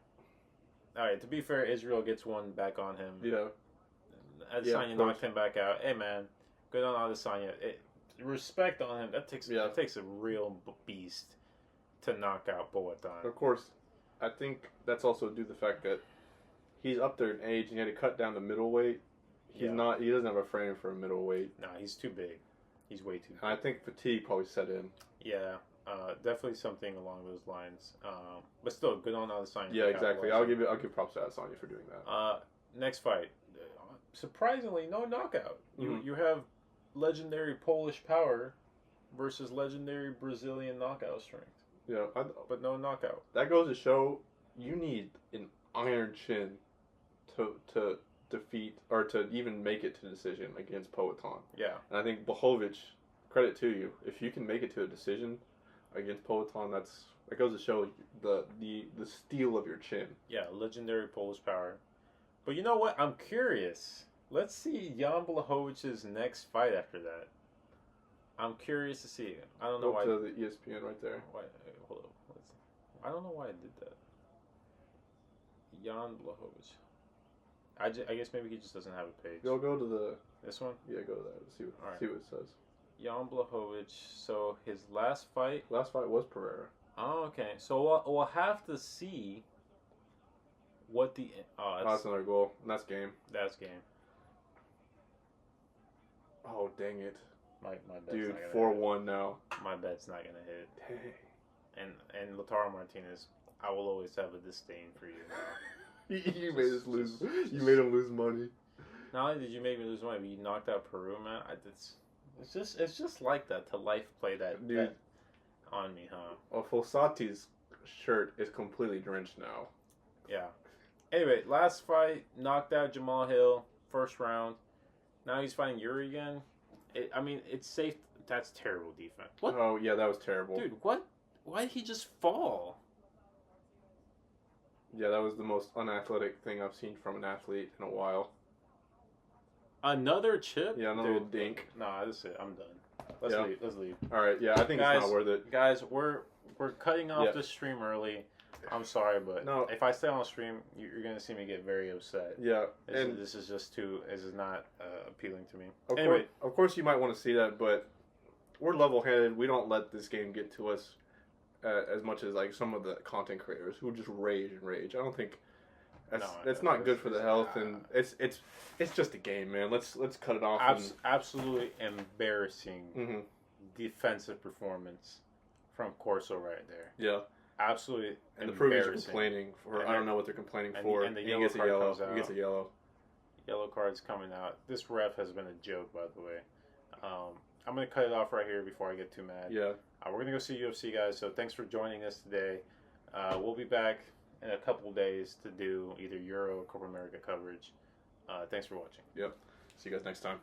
All right, to be fair, Israel gets one back on him. Yeah. Adesanya knocked him back out. Hey man, good on Adesanya. Respect on him. That takes a real beast to knock out Poatan. Of course, I think that's also due to the fact that he's up there in age and he had to cut down to middleweight. He doesn't have a frame for a middleweight. No, he's too big. He's way too big. And I think fatigue probably set in. Yeah, definitely something along those lines. But still, good on Adesanya. Yeah, exactly. I'll give props to Adesanya for doing that. Next fight, surprisingly, no knockout. You have legendary Polish power versus legendary Brazilian knockout strength. Yeah, but no knockout. That goes to show you need an iron chin to defeat or to even make it to decision against Poatan. Yeah, and I think Blachowicz, credit to you, if you can make it to a decision against Poatan, that goes to show the steel of your chin. Yeah, legendary Polish power. But you know what? I'm curious. Let's see Jan Blachowicz's next fight after that. I'm curious to see. I don't know why. To the ESPN right there. Why? Hold on. I don't know why I did that. Jan Blachowicz. I guess maybe he just doesn't have a page. Go to the... This one? Yeah, go to that. See what, Right. see what it says. Jan Blachowicz. So his last fight... Last fight was Pereira. Oh, okay. So we'll have to see what the... Oh, that's another goal. And that's game. That's game. Oh, dang it. My bet's Dude, not gonna 4-1 hit. now. My bet's not going to hit. Dang. And Lautaro Martinez, I will always have a disdain for you now. You made us lose. You made him lose money. Not only did you make me lose money, but you knocked out Peru, man. It's just like that to life play that, dude, that on me, huh? Well, Fossati's shirt is completely drenched now. Yeah. Anyway, last fight, knocked out Jamal Hill, first round. Now he's fighting Yuri again. It's safe. That's terrible defense. What? Oh, yeah, that was terrible. Dude, what? Why did he just fall? Yeah, that was the most unathletic thing I've seen from an athlete in a while. Another chip? Yeah, another little dink. Nah, that's it. I'm done. Let's leave. Let's leave. All right, yeah, I think it's not worth it. Guys, we're cutting off the stream early. I'm sorry, but if I stay on stream, you're going to see me get very upset. Yeah. This is just too... This is not appealing to me. Anyway. Of course you might want to see that, but we're level-headed. We don't let this game get to us as much as like some of the content creators who just rage and rage. I don't think that's not good for the health, and it's just a game, man. Let's cut it off. Absolutely embarrassing defensive performance from Corso right there. Yeah. Absolutely. And the Peruvians are complaining for, I don't know what they're complaining for. And the yellow card comes out. He gets a yellow. Yellow card's coming out. This ref has been a joke, by the way. I'm going to cut it off right here before I get too mad. Yeah. We're going to go see UFC, guys. So thanks for joining us today. We'll be back in a couple days to do either Euro or Copa America coverage. Thanks for watching. Yep. See you guys next time.